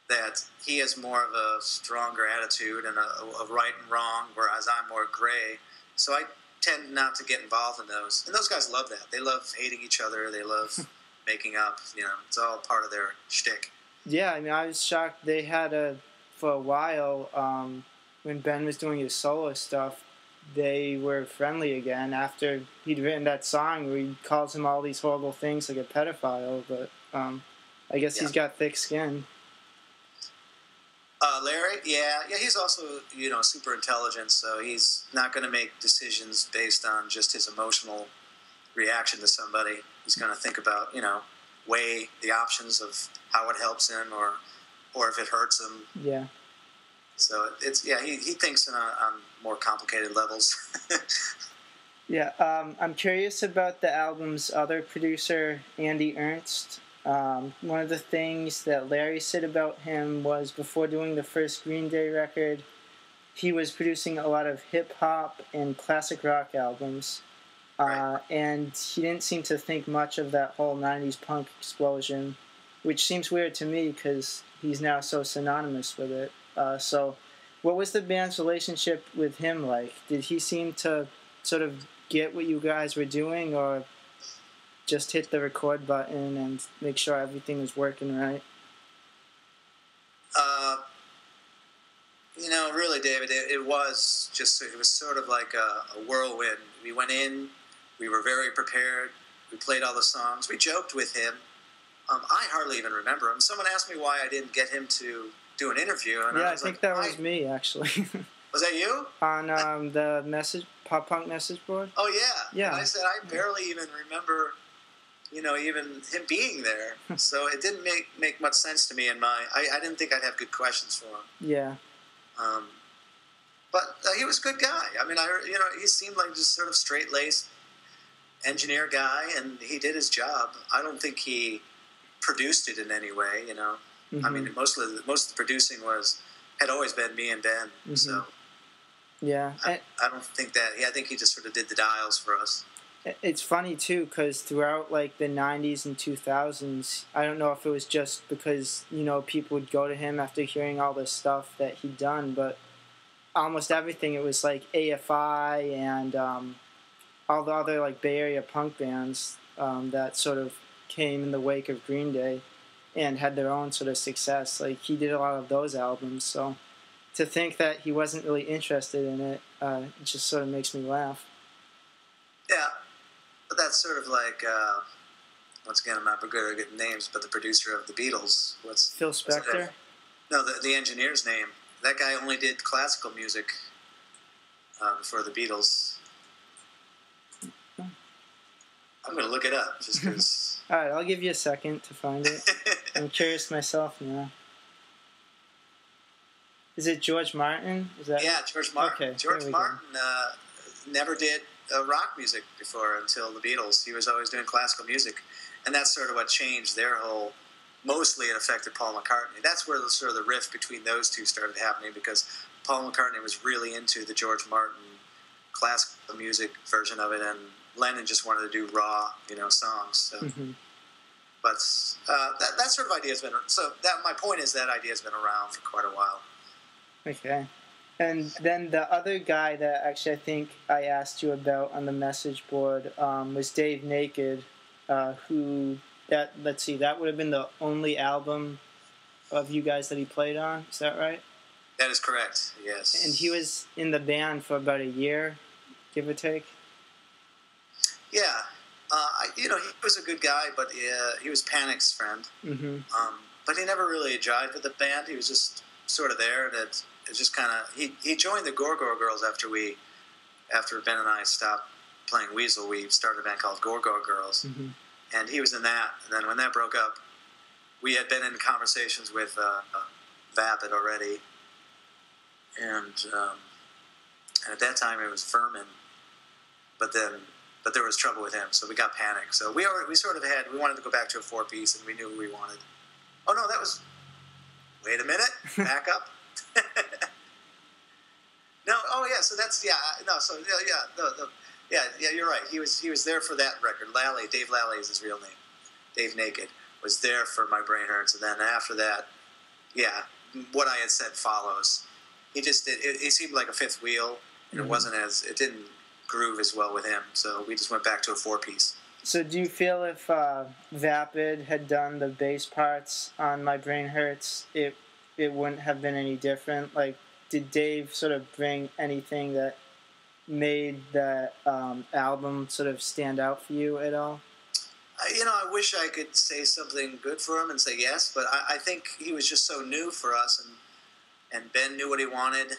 S2: that he has more of a stronger attitude and a right and wrong, whereas I'm more gray. So I tend not to get involved in those. And those guys love that. They love hating each other. They love making up. It's all part of their shtick.
S1: Yeah, I mean, I was shocked. They had for a while, when Ben was doing his solo stuff, they were friendly again after he'd written that song where he calls him all these horrible things like a pedophile, but I guess he's got thick skin.
S2: Larry, yeah, he's also, super intelligent, so he's not going to make decisions based on just his emotional reaction to somebody. He's going to think about, weigh the options of how it helps him or if it hurts him.
S1: Yeah.
S2: So he thinks on more complicated levels.
S1: Yeah, I'm curious about the album's other producer, Andy Ernst. One of the things that Larry said about him was before doing the first Green Day record, he was producing a lot of hip-hop and classic rock albums.
S2: Right.
S1: And he didn't seem to think much of that whole 90s punk explosion, which seems weird to me because he's now so synonymous with it. So what was the band's relationship with him like? Did he seem to sort of get what you guys were doing, or just hit the record button and make sure everything was working right?
S2: Really, David, it was sort of like a whirlwind. We went in, we were very prepared, we played all the songs, we joked with him. I hardly even remember him. Someone asked me why I didn't get him to do an interview. And
S1: I think that was me, actually.
S2: Was that you?
S1: On the pop punk message board?
S2: Oh, yeah.
S1: Yeah.
S2: And I said, I barely even remember, even him being there. So it didn't make much sense to me in I didn't think I'd have good questions for him.
S1: Yeah.
S2: But he was a good guy. I mean, he seemed like just sort of straight-laced engineer guy, and he did his job. I don't think he produced it in any way, Mm-hmm. I mean, most of the producing had always been me and Ben. Mm-hmm. So
S1: yeah,
S2: I don't think that. I think he just sort of did the dials for us.
S1: It's funny too, because throughout like the 90s and 2000s, I don't know if it was just because people would go to him after hearing all this stuff that he'd done, but almost everything, it was like AFI and all the other like Bay Area punk bands that sort of came in the wake of Green Day and had their own sort of success. Like, he did a lot of those albums, so to think that he wasn't really interested in it, it just sort of makes me laugh.
S2: Yeah, but that's sort of like, once again, I'm not good at names, but the producer of the Beatles.
S1: Phil Spector?
S2: No, the engineer's name. That guy only did classical music before the Beatles. I'm going to look it up just because...
S1: All right, I'll give you a second to find it. I'm curious myself now. Is it George Martin?
S2: Yeah, George Martin.
S1: Okay,
S2: George Martin never did rock music before until the Beatles. He was always doing classical music. And that's sort of what changed their whole... Mostly it affected Paul McCartney. That's where the rift between those two started happening, because Paul McCartney was really into the George Martin classical music version of it, and Lennon just wanted to do raw, songs. So.
S1: Mm-hmm.
S2: But that sort of idea has been... So my point is that idea has been around for quite a while.
S1: Okay. And then the other guy that actually I think I asked you about on the message board was Dave Naked, who... let's see, that would have been the only album of you guys that he played on. Is that right?
S2: That is correct, yes.
S1: And he was in the band for about a year, give or take?
S2: Yeah. He was a good guy, but he was Panic's friend.
S1: Mm-hmm.
S2: But he never really jived with the band. He was just sort of there. And it just kind of... He joined the Gorgor Girls after Ben and I stopped playing Weasel. We started a band called Gorgor Girls. Mm-hmm. And he was in that. And then when that broke up, we had been in conversations with Vapid already. And at that time it was Vermin. But there was trouble with him, so we got Panic. So we wanted to go back to a 4-piece, and we knew what we wanted. Oh, no, that was... Wait a minute. Back up. No, oh, yeah, so that's... Yeah, no, so, yeah, you're right. He was there for that record. Dave Lally is his real name. Dave Naked was there for My Brain Hurts, and then after that, yeah, what I had said follows. He just did. It seemed like a fifth wheel, and mm-hmm. It didn't groove as well with him. So we just went back to a 4-piece.
S1: So do you feel if Vapid had done the bass parts on My Brain Hurts, it wouldn't have been any different? Like, did Dave sort of bring anything that made that album sort of stand out for you at all?
S2: I wish I could say something good for him and say yes, but I think he was just so new for us, and Ben knew what he wanted,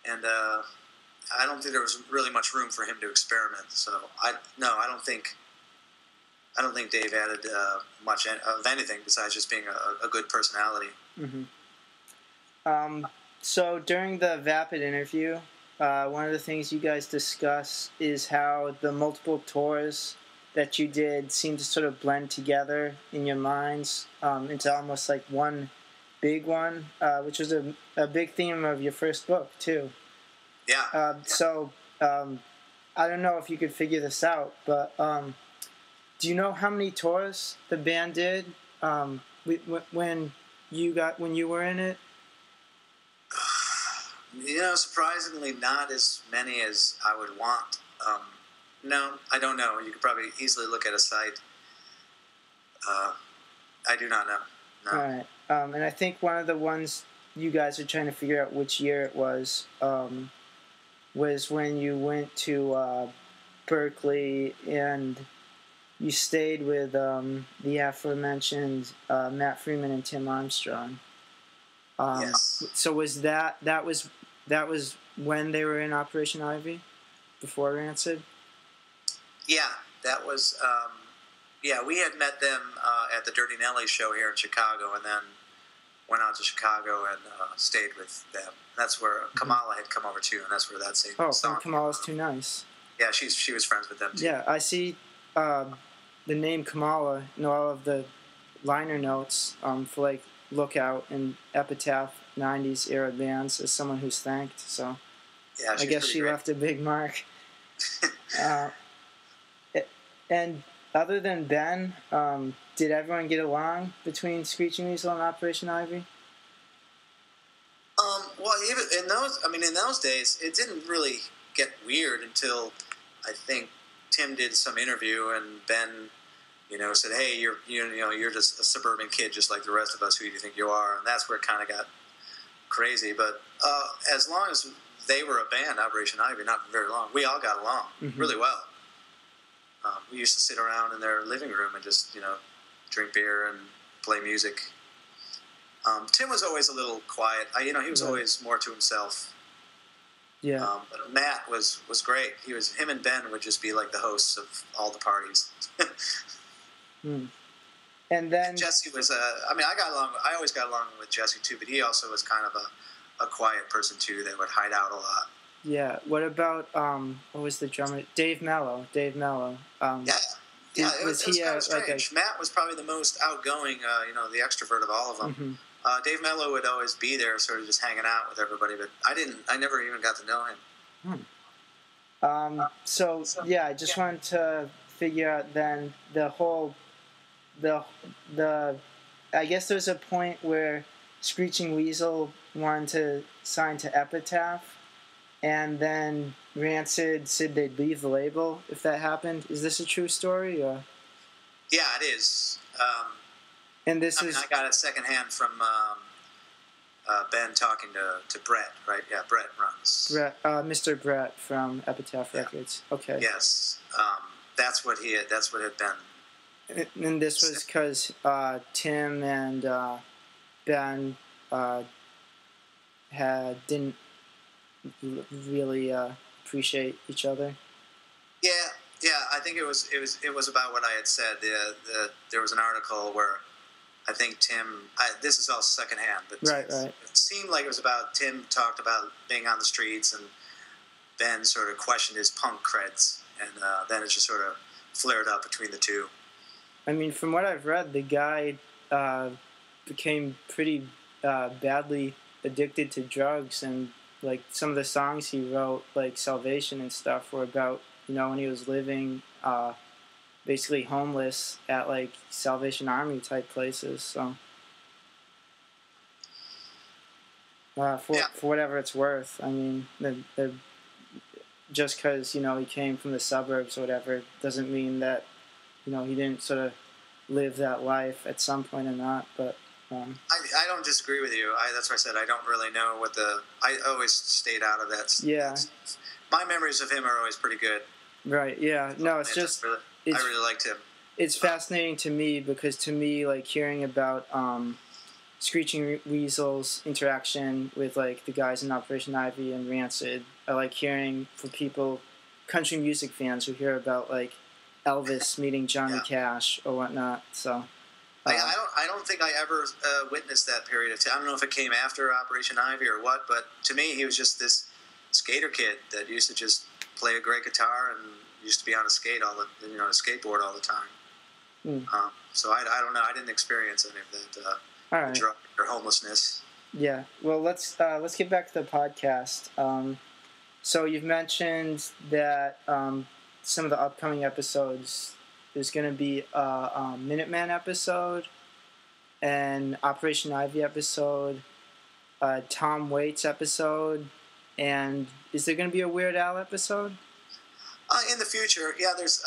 S2: and I don't think there was really much room for him to experiment. So I don't think Dave added much of anything besides just being a good personality.
S1: Mm-hmm. So during the Vapid interview, one of the things you guys discuss is how the multiple tours that you did seem to sort of blend together in your minds into almost like one big one, which was a big theme of your first book, too.
S2: Yeah.
S1: So I don't know if you could figure this out, but do you know how many tours the band did when you were in it?
S2: Surprisingly, not as many as I would want. No, I don't know. You could probably easily look at a site. I do not know. No.
S1: All right. And I think one of the ones you guys are trying to figure out which year it was when you went to Berkeley and you stayed with the aforementioned Matt Freeman and Tim Armstrong.
S2: Yes.
S1: So was that was when they were in Operation Ivy, before Rancid?
S2: Yeah, that was. Yeah, we had met them at the Dirty Nelly show here in Chicago, and then went out to Chicago and stayed with them. That's where Kamala had come over too, and that's where that same song.
S1: Oh, Kamala's Too Nice.
S2: Yeah, she was friends with them too.
S1: Yeah, I see the name Kamala in all of the liner notes for like Lookout and Epitaph 90s era bands as someone who's thanked. So
S2: yeah,
S1: I guess she
S2: great.
S1: left a big mark. And other than Ben, did everyone get along between Screeching Weasel and Operation Ivy?
S2: Well, even in those days, it didn't really get weird until I think Tim did some interview and Ben, said, "Hey, you're just a suburban kid, just like the rest of us. Who do you think you are?" And that's where it kind of got crazy. But as long as they were a band, Operation Ivy, not very long, we all got along really well. We used to sit around in their living room and just, drink beer and play music. Tim was always a little quiet. He was always more to himself.
S1: Yeah.
S2: But Matt was great. Him and Ben would just be like the hosts of all the parties.
S1: And then
S2: Jesse was I always got along with Jesse too, but he also was kind of a quiet person too that would hide out a lot.
S1: Yeah. What about what was the drummer? Dave Mello.
S2: It was kind of strange. Matt was probably the most outgoing, the extrovert of all of them.
S1: Mm-hmm.
S2: Dave Mello would always be there, sort of just hanging out with everybody, but I never even got to know him.
S1: I just wanted to figure out then I guess there's a point where Screeching Weasel wanted to sign to Epitaph, and then Rancid said they'd leave the label if that happened. Is this a true story? Or?
S2: Yeah, it is.
S1: And I
S2: got it secondhand from Ben talking to Brett, right? Yeah, Brett runs.
S1: Mr. Brett from Epitaph Records. Okay.
S2: Yes, that's what had been.
S1: And this was because Tim and Ben didn't really appreciate each other.
S2: Yeah. I think it was about what I had said. There was an article where I think Tim. This is all secondhand, but
S1: right.
S2: It seemed like it was about Tim talked about being on the streets, and Ben sort of questioned his punk creds, and then it just sort of flared up between the two.
S1: I mean, from what I've read, the guy became pretty badly addicted to drugs, and like some of the songs he wrote, like Salvation and stuff, were about when he was living basically homeless at like Salvation Army type places. So for whatever it's worth, I mean, the just because he came from the suburbs or whatever doesn't mean that he didn't sort of live that life at some point or not. But
S2: I don't disagree with you. That's why I said I don't really know I always stayed out of that.
S1: Yeah.
S2: My memories of him are always pretty good.
S1: Right. Yeah. No, it's just
S2: I really liked him.
S1: It's fascinating to me because to me, like hearing about Screeching Weasel's interaction with like the guys in Operation Ivy and Rancid, I like hearing from people, country music fans who hear about like Elvis meeting Johnny Cash or whatnot. So
S2: I don't think I ever witnessed that period of time. I don't know if it came after Operation Ivy or what, but to me he was just this skater kid that used to just play a great guitar and used to be on a skateboard all the time. So I don't know. I didn't experience any of that drug or homelessness.
S1: Yeah. Well, let's get back to the podcast. So you've mentioned that some of the upcoming episodes, there's going to be a Minuteman episode, an Operation Ivy episode, a Tom Waits episode, and is there going to be a Weird Al episode?
S2: In the future, yeah. There's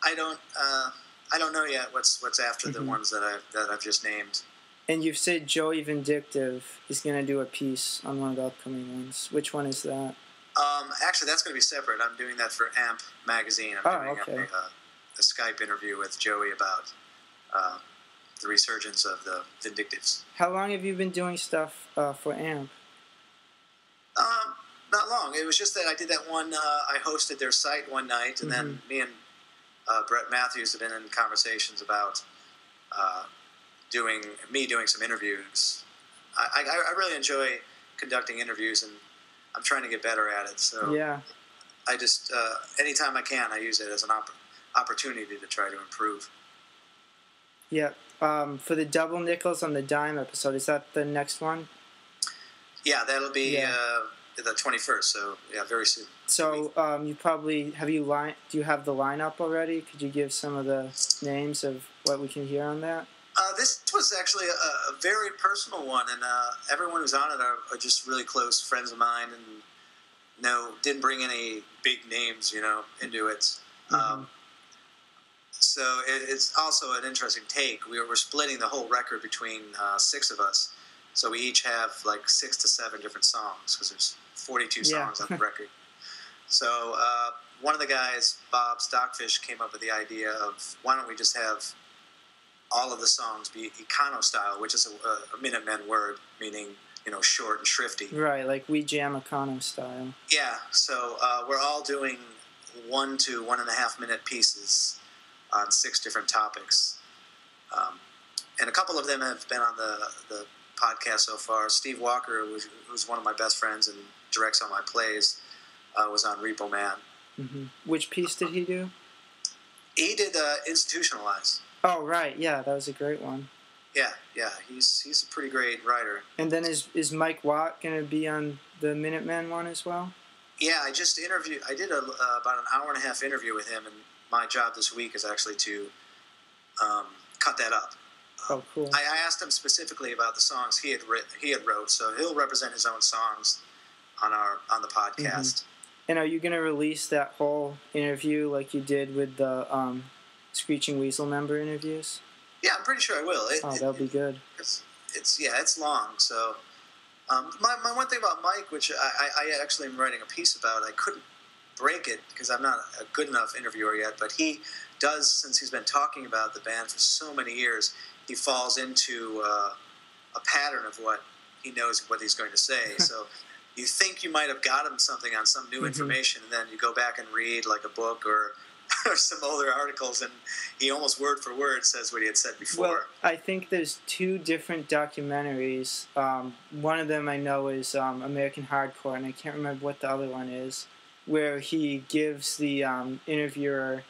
S2: I don't know yet what's after the ones that I've just named.
S1: And you've said Joey Vindictive is going to do a piece on one of the upcoming ones. Which one is that?
S2: Actually, that's going to be separate. I'm doing that for AMP magazine. I'm doing a Skype interview with Joey about the resurgence of the Vindictives.
S1: How long have you been doing stuff for AMP?
S2: Not long. It was just that I did that one. I hosted their site one night, and then me and Brett Matthews have been in conversations about doing some interviews. I really enjoy conducting interviews, and I'm trying to get better at it. So
S1: yeah,
S2: I just anytime I can, I use it as an opportunity to try to improve.
S1: Yeah. For the Double Nickels on the Dime episode, is that the next one?
S2: Yeah, that'll be the 21st. So yeah, very soon.
S1: So you probably do you have the lineup already? Could you give some of the names of what we can hear on that?
S2: This was actually a very personal one, and everyone who's on it are just really close friends of mine, and didn't bring any big names, into it. So it's also an interesting take. We're splitting the whole record between 6 of us, so we each have like 6 to 7 different songs because there's 42 songs on the record. So one of the guys, Bob Stockfish, came up with the idea of why don't we just have all of the songs be Econo style, which is a Minutemen word, meaning, short and shrifty.
S1: Right, like we jam Econo style.
S2: Yeah, so we're all doing 1 to 1.5 minute pieces on 6 different topics. And a couple of them have been on the podcast so far. Steve Walker, who's one of my best friends and directs all my plays, was on Repo Man.
S1: Mm-hmm. Which piece did he do?
S2: He did Institutionalize.
S1: Oh, right. Yeah, that was a great one.
S2: Yeah. He's a pretty great writer.
S1: And then is Mike Watt going to be on the Minutemen one as well?
S2: Yeah, I just interviewed. I did about an hour and a half interview with him, and my job this week is actually to cut that up.
S1: Oh, cool.
S2: I asked him specifically about the songs he had wrote, so he'll represent his own songs on the podcast.
S1: Mm-hmm. And are you going to release that whole interview like you did with the Screeching Weasel member interviews?
S2: Yeah, I'm pretty sure I will.
S1: That'll be good.
S2: It's long. So my one thing about Mike, which I actually am writing a piece about, I couldn't break it because I'm not a good enough interviewer yet, but he does, since he's been talking about the band for so many years, he falls into a pattern of what he knows what he's going to say. So you think you might have got him something on some new information, and then you go back and read like a book or some older articles, and he almost word for word says what he had said before.
S1: Well, I think there's 2 different documentaries. One of them I know is American Hardcore, and I can't remember what the other one is, where he gives the interviewer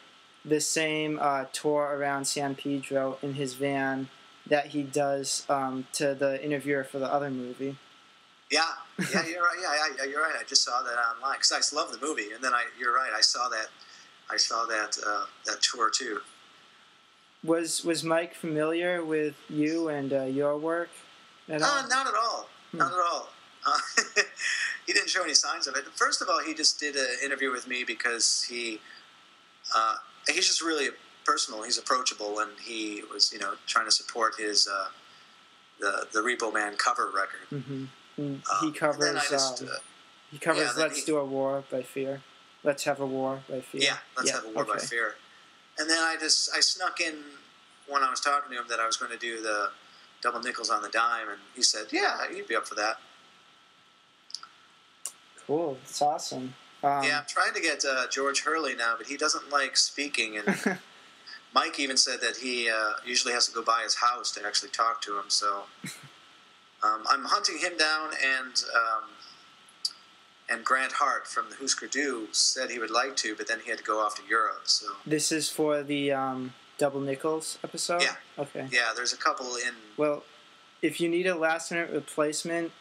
S1: the same tour around San Pedro in his van that he does to the interviewer for the other movie.
S2: Yeah, you're right. Yeah, you're right. I just saw that online because I love the movie, and then you're right. I saw that tour too.
S1: Was Mike familiar with you and your work at all?
S2: Not at all. Not at all. He didn't show any signs of it. First of all, he just did an interview with me because he's just really personal. He's approachable, and he was trying to support his the Repo Man cover record.
S1: Mm-hmm. He covers. Let's Do a War by Fear. Let's Have a War by Fear.
S2: Yeah, Let's Have a War by Fear. And then I snuck in when I was talking to him that I was going to do the Double Nickels on the Dime, and he said, "Yeah, you'd be up for that."
S1: Cool, it's awesome.
S2: Yeah, I'm trying to get George Hurley now, but he doesn't like speaking, and Mike even said that he usually has to go by his house to actually talk to him. So I'm hunting him down, and Grant Hart from the Husker Du said he would like to, but then he had to go off to Europe. So
S1: this is for the Double Nickels episode?
S2: Yeah.
S1: Okay.
S2: Yeah, there's a couple in.
S1: Well, if you need a last-minute replacement,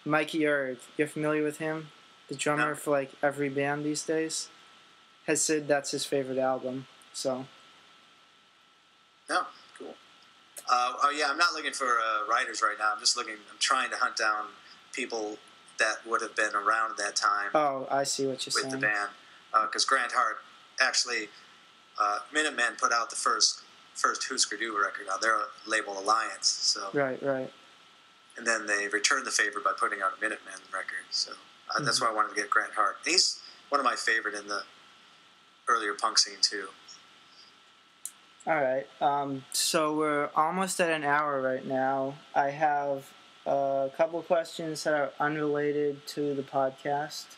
S1: Mikey Erg, you're familiar with him? The drummer for like every band these days has said that's his favorite album. So.
S2: No, cool. I'm not looking for writers right now. I'm trying to hunt down people that would have been around at that time.
S1: Oh, I see what you're saying.
S2: With the band. because Grant Hart actually, Minutemen put out the first Husker Du record on their label Alliance. So
S1: Right.
S2: and then they returned the favor by putting out a Minutemen record. So that's why I wanted to get Grant Hart. He's one of my favorite in the earlier punk scene too.
S1: All right. So we're almost at an hour right now. I have a couple questions that are unrelated to the podcast.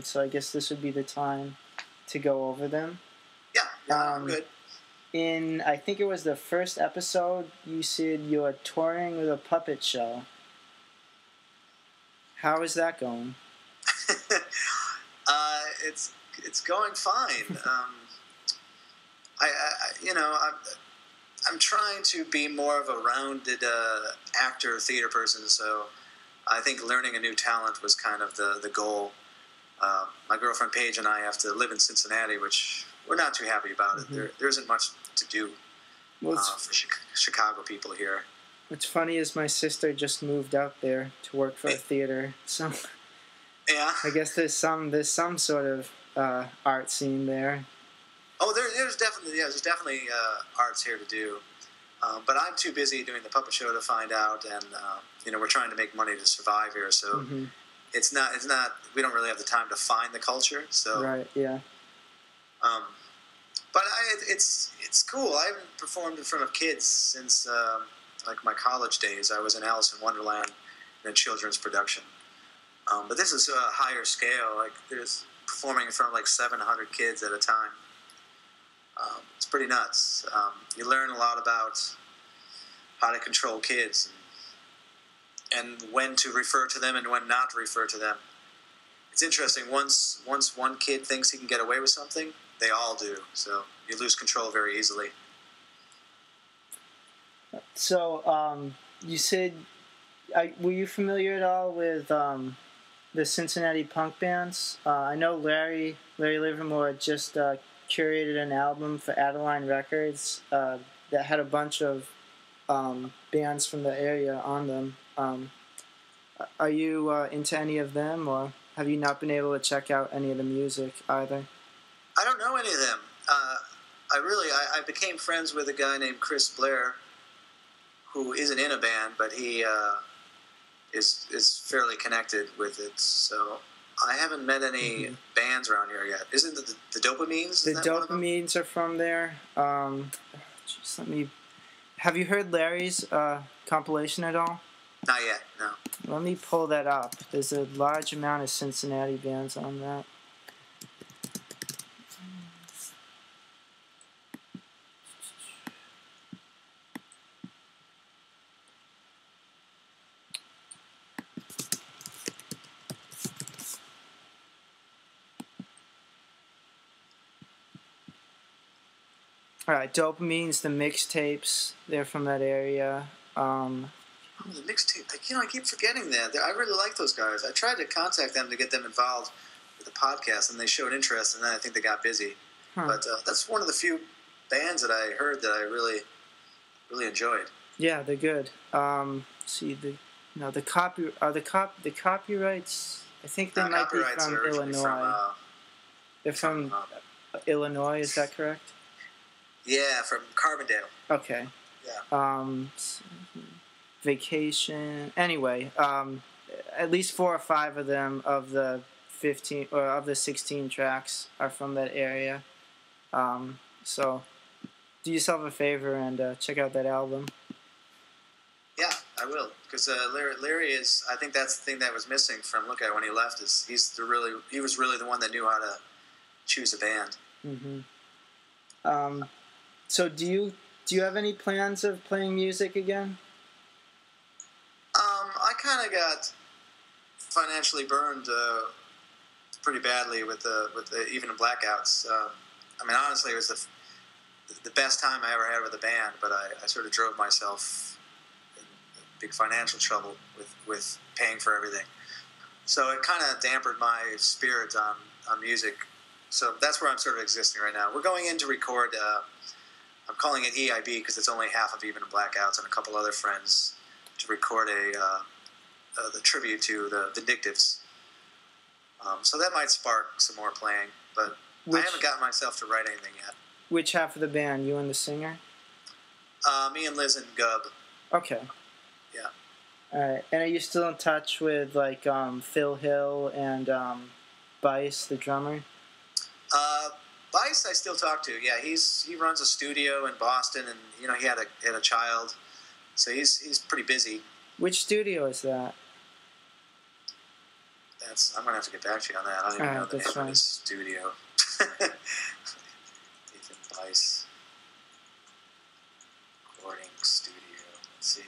S1: So I guess this would be the time to go over them.
S2: Yeah, I'm good.
S1: I think it was the first episode, you said you're touring with a puppet show. How is that going?
S2: It's going fine. I'm trying to be more of a rounded actor, theater person. So I think learning a new talent was kind of the goal. My girlfriend Paige and I have to live in Cincinnati, which we're not too happy about.
S1: Mm-hmm.
S2: There isn't much to do for Chicago people here.
S1: What's funny is my sister just moved out there to work for a theater. So
S2: yeah,
S1: I guess there's some sort of art scene there.
S2: Oh, there's definitely arts here to do, but I'm too busy doing the puppet show to find out, and we're trying to make money to survive here, so it's not we don't really have the time to find the culture. So
S1: right, yeah.
S2: But it's cool. I haven't performed in front of kids since like my college days. I was in Alice in Wonderland in a children's production, but this is a higher scale. Like there's performing in front of like 700 kids at a time. It's pretty nuts. You learn a lot about how to control kids and when to refer to them and when not to refer to them. It's interesting. Once one kid thinks he can get away with something, they all do. So you lose control very easily.
S1: So you said, were you familiar at all with the Cincinnati punk bands? I know Larry Livermore just curated an album for Adeline Records that had a bunch of bands from the area on them. Are you into any of them, or have you not been able to check out any of the music either?
S2: I don't know any of them. I became friends with a guy named Chris Blair, who isn't in a band, but he is fairly connected with it. So I haven't met any bands around here yet. Isn't the Dopamines?
S1: The Dopamines are from there. Have you heard Larry's compilation at all?
S2: Not yet, no.
S1: Let me pull that up. There's a large amount of Cincinnati bands on that. Alright, Dopamines, the mixtapes, they're from that area.
S2: The mixtape, I keep forgetting that. I really like those guys. I tried to contact them to get them involved with the podcast, and they showed interest, and then I think they got busy. But that's one of the few bands that I heard that I really, really enjoyed.
S1: Yeah, they're good. See the copyrights. I think they might be from Illinois. They're from Illinois. Is that correct?
S2: Yeah, from Carbondale.
S1: Okay.
S2: Yeah.
S1: Vacation. Anyway, at least 4 or 5 of them of the 15 or of the 16 tracks are from that area. So do yourself a favor and check out that album.
S2: Yeah, I will, because Larry is. I think that's the thing that was missing from Lookout when he left. Is he was really the one that knew how to choose a band.
S1: So do you have any plans of playing music again?
S2: I kind of got financially burned pretty badly with the even in blackouts. Honestly, it was the best time I ever had with a band, but I sort of drove myself in big financial trouble with paying for everything. So it kind of dampened my spirit on music. So that's where I'm sort of existing right now. We're going in to record. I'm calling it EIB because it's only half of Even in Blackouts and a couple other friends to record the tribute to the Vindictives. So that might spark some more playing, but I haven't gotten myself to write anything yet.
S1: Which half of the band? You and the singer?
S2: Me and Liz and Gub.
S1: Okay.
S2: Yeah.
S1: All right. And are you still in touch with like Phil Hill and Bice, the drummer?
S2: Bice, I still talk to. Yeah, he runs a studio in Boston, and he had a child, so he's pretty busy.
S1: Which studio is that?
S2: I'm gonna have to get back to you on that. I don't even know the name of his studio. Ethan Bice recording studio. Let's see.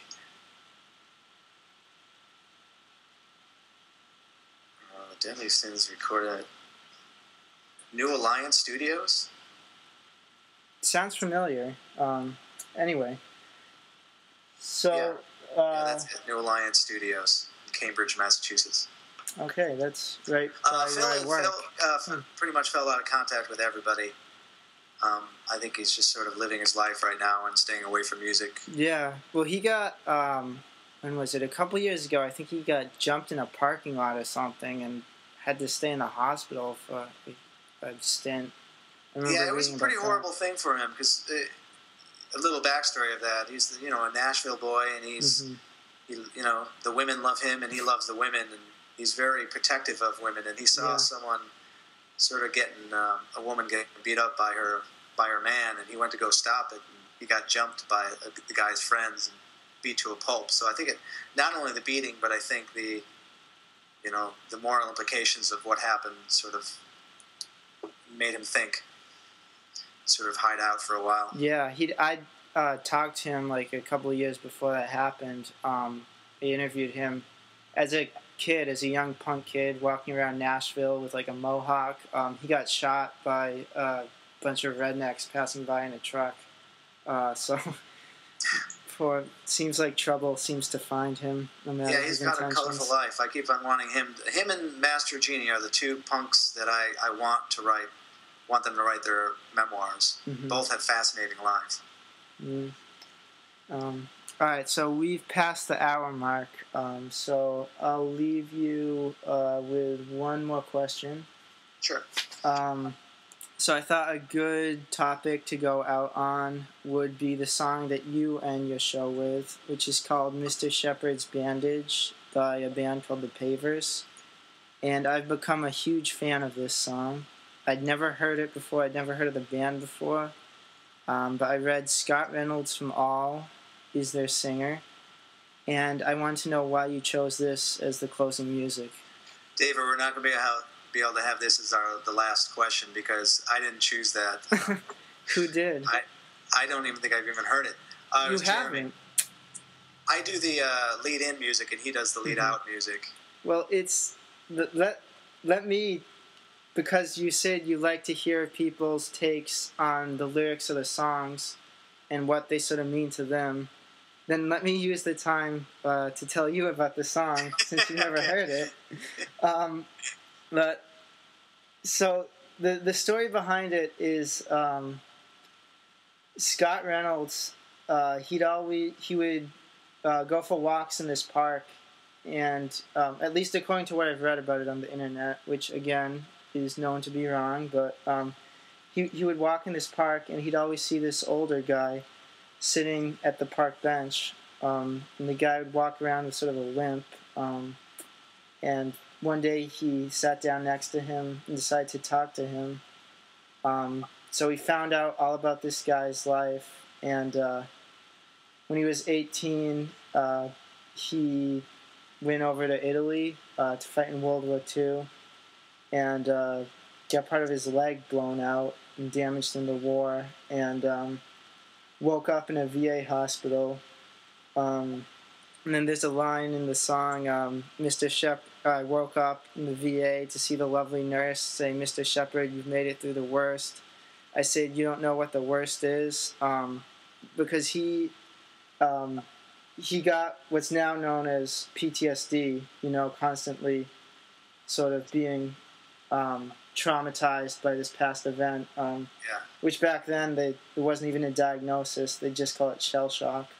S2: The Deadly Sins recorded at New Alliance Studios.
S1: Sounds familiar. Anyway, so
S2: that's it. New Alliance Studios, in Cambridge, Massachusetts.
S1: Okay, that's right.
S2: Phil pretty much fell out of contact with everybody. I think he's just sort of living his life right now and staying away from music.
S1: Yeah. Well, he got, when was it? A couple years ago, I think he got jumped in a parking lot or something and had to stay in the hospital for a stint.
S2: Yeah, it was a pretty horrible thing for him because a little backstory of that. He's a Nashville boy, and he's the women love him, and he loves the women, and he's very protective of women. And he saw someone sort of getting a woman getting beat up by her man, and he went to go stop it. And he got jumped by the guy's friends and beat to a pulp. So I think not only the beating, but I think the moral implications of what happened sort of made him think. Sort of hide out for a while.
S1: Yeah, I talked to him like a couple of years before that happened. I interviewed him as a kid, as a young punk kid walking around Nashville with like a mohawk. He got shot by a bunch of rednecks passing by in a truck. So seems like trouble seems to find him.
S2: Yeah, he's got a colorful life. I keep on wanting him. Him and Master Genie are the two punks that I want to write. Want them to write their memoirs. Mm-hmm. Both have fascinating lives.
S1: Mm. All right, so we've passed the hour mark, so I'll leave you with one more question.
S2: Sure.
S1: So I thought a good topic to go out on would be the song that you end your show with, which is called Mr. Shepherd's Bandage by a band called the Pavers. And I've become a huge fan of this song. I'd never heard it before. I'd never heard of the band before. But I read Scott Reynolds from All is their singer. And I wanted to know why you chose this as the closing music.
S2: David, we're not going to be able to have this as the last question because I didn't choose that.
S1: Who did?
S2: I don't even think I've even heard it.
S1: You haven't?
S2: I do the lead-in music, and he does the lead-out music.
S1: Well, it's... Let me... Because you said you like to hear people's takes on the lyrics of the songs and what they sort of mean to them, then let me use the time to tell you about the song, since you never heard it. So the story behind it is Scott Reynolds, he would go for walks in this park, and at least according to what I've read about it on the internet, which, again, is known to be wrong, but he would walk in this park and he'd always see this older guy sitting at the park bench, and the guy would walk around with sort of a limp, and one day he sat down next to him and decided to talk to him. So he found out all about this guy's life, and when he was 18, he went over to Italy to fight in World War II, and got part of his leg blown out and damaged in the war, and woke up in a VA hospital. And then there's a line in the song, Mr. Shep, I woke up in the VA to see the lovely nurse say, Mr. Shepherd, you've made it through the worst. I said, you don't know what the worst is, because he got what's now known as PTSD, constantly sort of being traumatized by this past event, which back then it wasn't even a diagnosis. They just call it shell shock,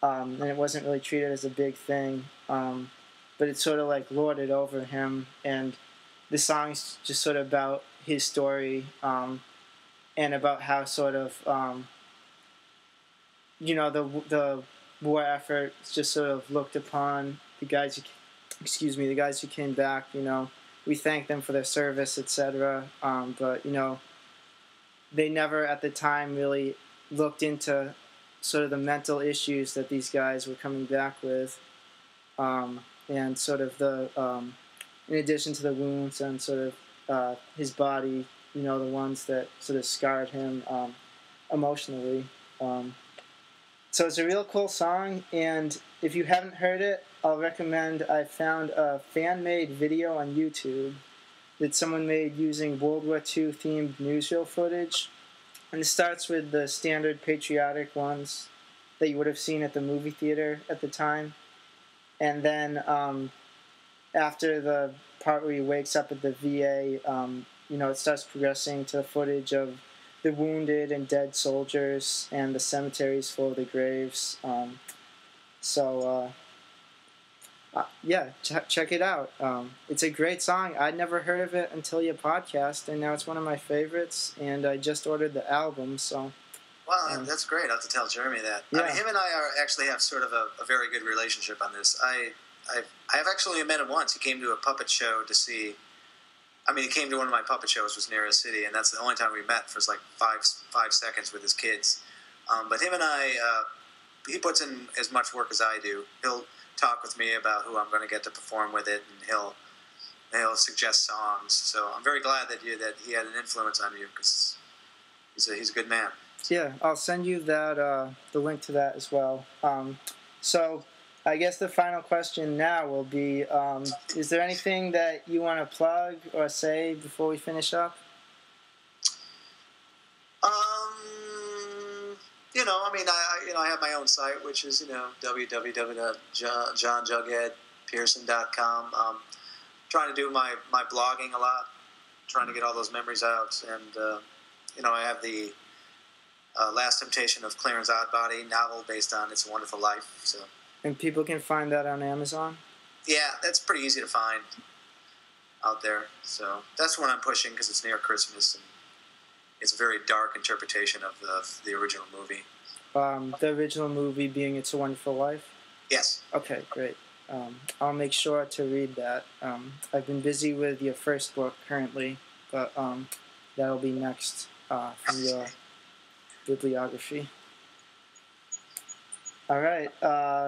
S1: and it wasn't really treated as a big thing, but it sort of like lorded over him, and the song's just sort of about his story, and about how sort of the war effort just sort of looked upon the guys who, the guys who came back. We thank them for their service, etc. But they never at the time really looked into sort of the mental issues that these guys were coming back with, and sort of in addition to the wounds and sort of his body, the ones that sort of scarred him emotionally. So it's a real cool song, and if you haven't heard it, I'll recommend. I found a fan-made video on YouTube that someone made using World War II themed newsreel footage. And it starts with the standard patriotic ones that you would have seen at the movie theater at the time. And then after the part where he wakes up at the VA, it starts progressing to the footage of the wounded and dead soldiers and the cemeteries full of the graves. Check it out. It's a great song. I'd never heard of it until your podcast, and now it's one of my favorites, and I just ordered the album, so...
S2: Wow, that's great. I'll have to tell Jeremy that.
S1: Yeah.
S2: I mean, him and I actually have sort of a very good relationship on this. I've actually met him once. He came to a puppet show to see... he came to one of my puppet shows, was near a city, and that's the only time we met for like five seconds with his kids. But him and I, he puts in as much work as I do. He'll talk with me about who I'm going to get to perform with it, and he'll suggest songs. So I'm very glad that he had an influence on you, because he's a good man.
S1: Yeah, I'll send you that the link to that as well. So I guess the final question now will be: is there anything that you want to plug or say before we finish up?
S2: I have my own site, which is www.johnjugheadpearson.com. Trying to do my blogging a lot, trying to get all those memories out, and I have the Last Temptation of Clarence Oddbody novel based on It's a Wonderful Life. So.
S1: And people can find that on Amazon?
S2: Yeah, that's pretty easy to find out there. So that's what I'm pushing, because it's near Christmas, and it's a very dark interpretation of the original movie.
S1: The original movie being It's a Wonderful Life?
S2: Yes.
S1: Okay, great. I'll make sure to read that. I've been busy with your first book currently, but that'll be next from your bibliography. All right.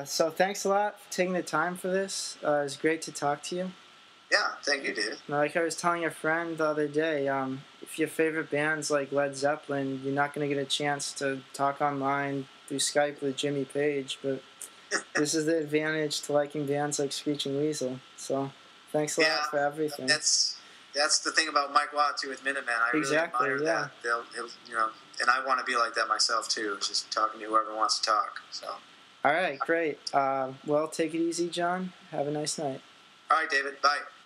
S1: So thanks a lot for taking the time for this. It was great to talk to you.
S2: Yeah, thank you, David.
S1: Like I was telling a friend the other day, if your favorite band's like Led Zeppelin, you're not going to get a chance to talk online through Skype with Jimmy Page, but this is the advantage to liking bands like Screeching Weasel. So thanks a lot for everything.
S2: That's the thing about Mike Watt, too, with Minutemen. I really admire that. And I want to be like that myself, too. It's just talking to whoever wants to talk. So.
S1: All right, great. Well, take it easy, John. Have a nice night.
S2: All right, David. Bye.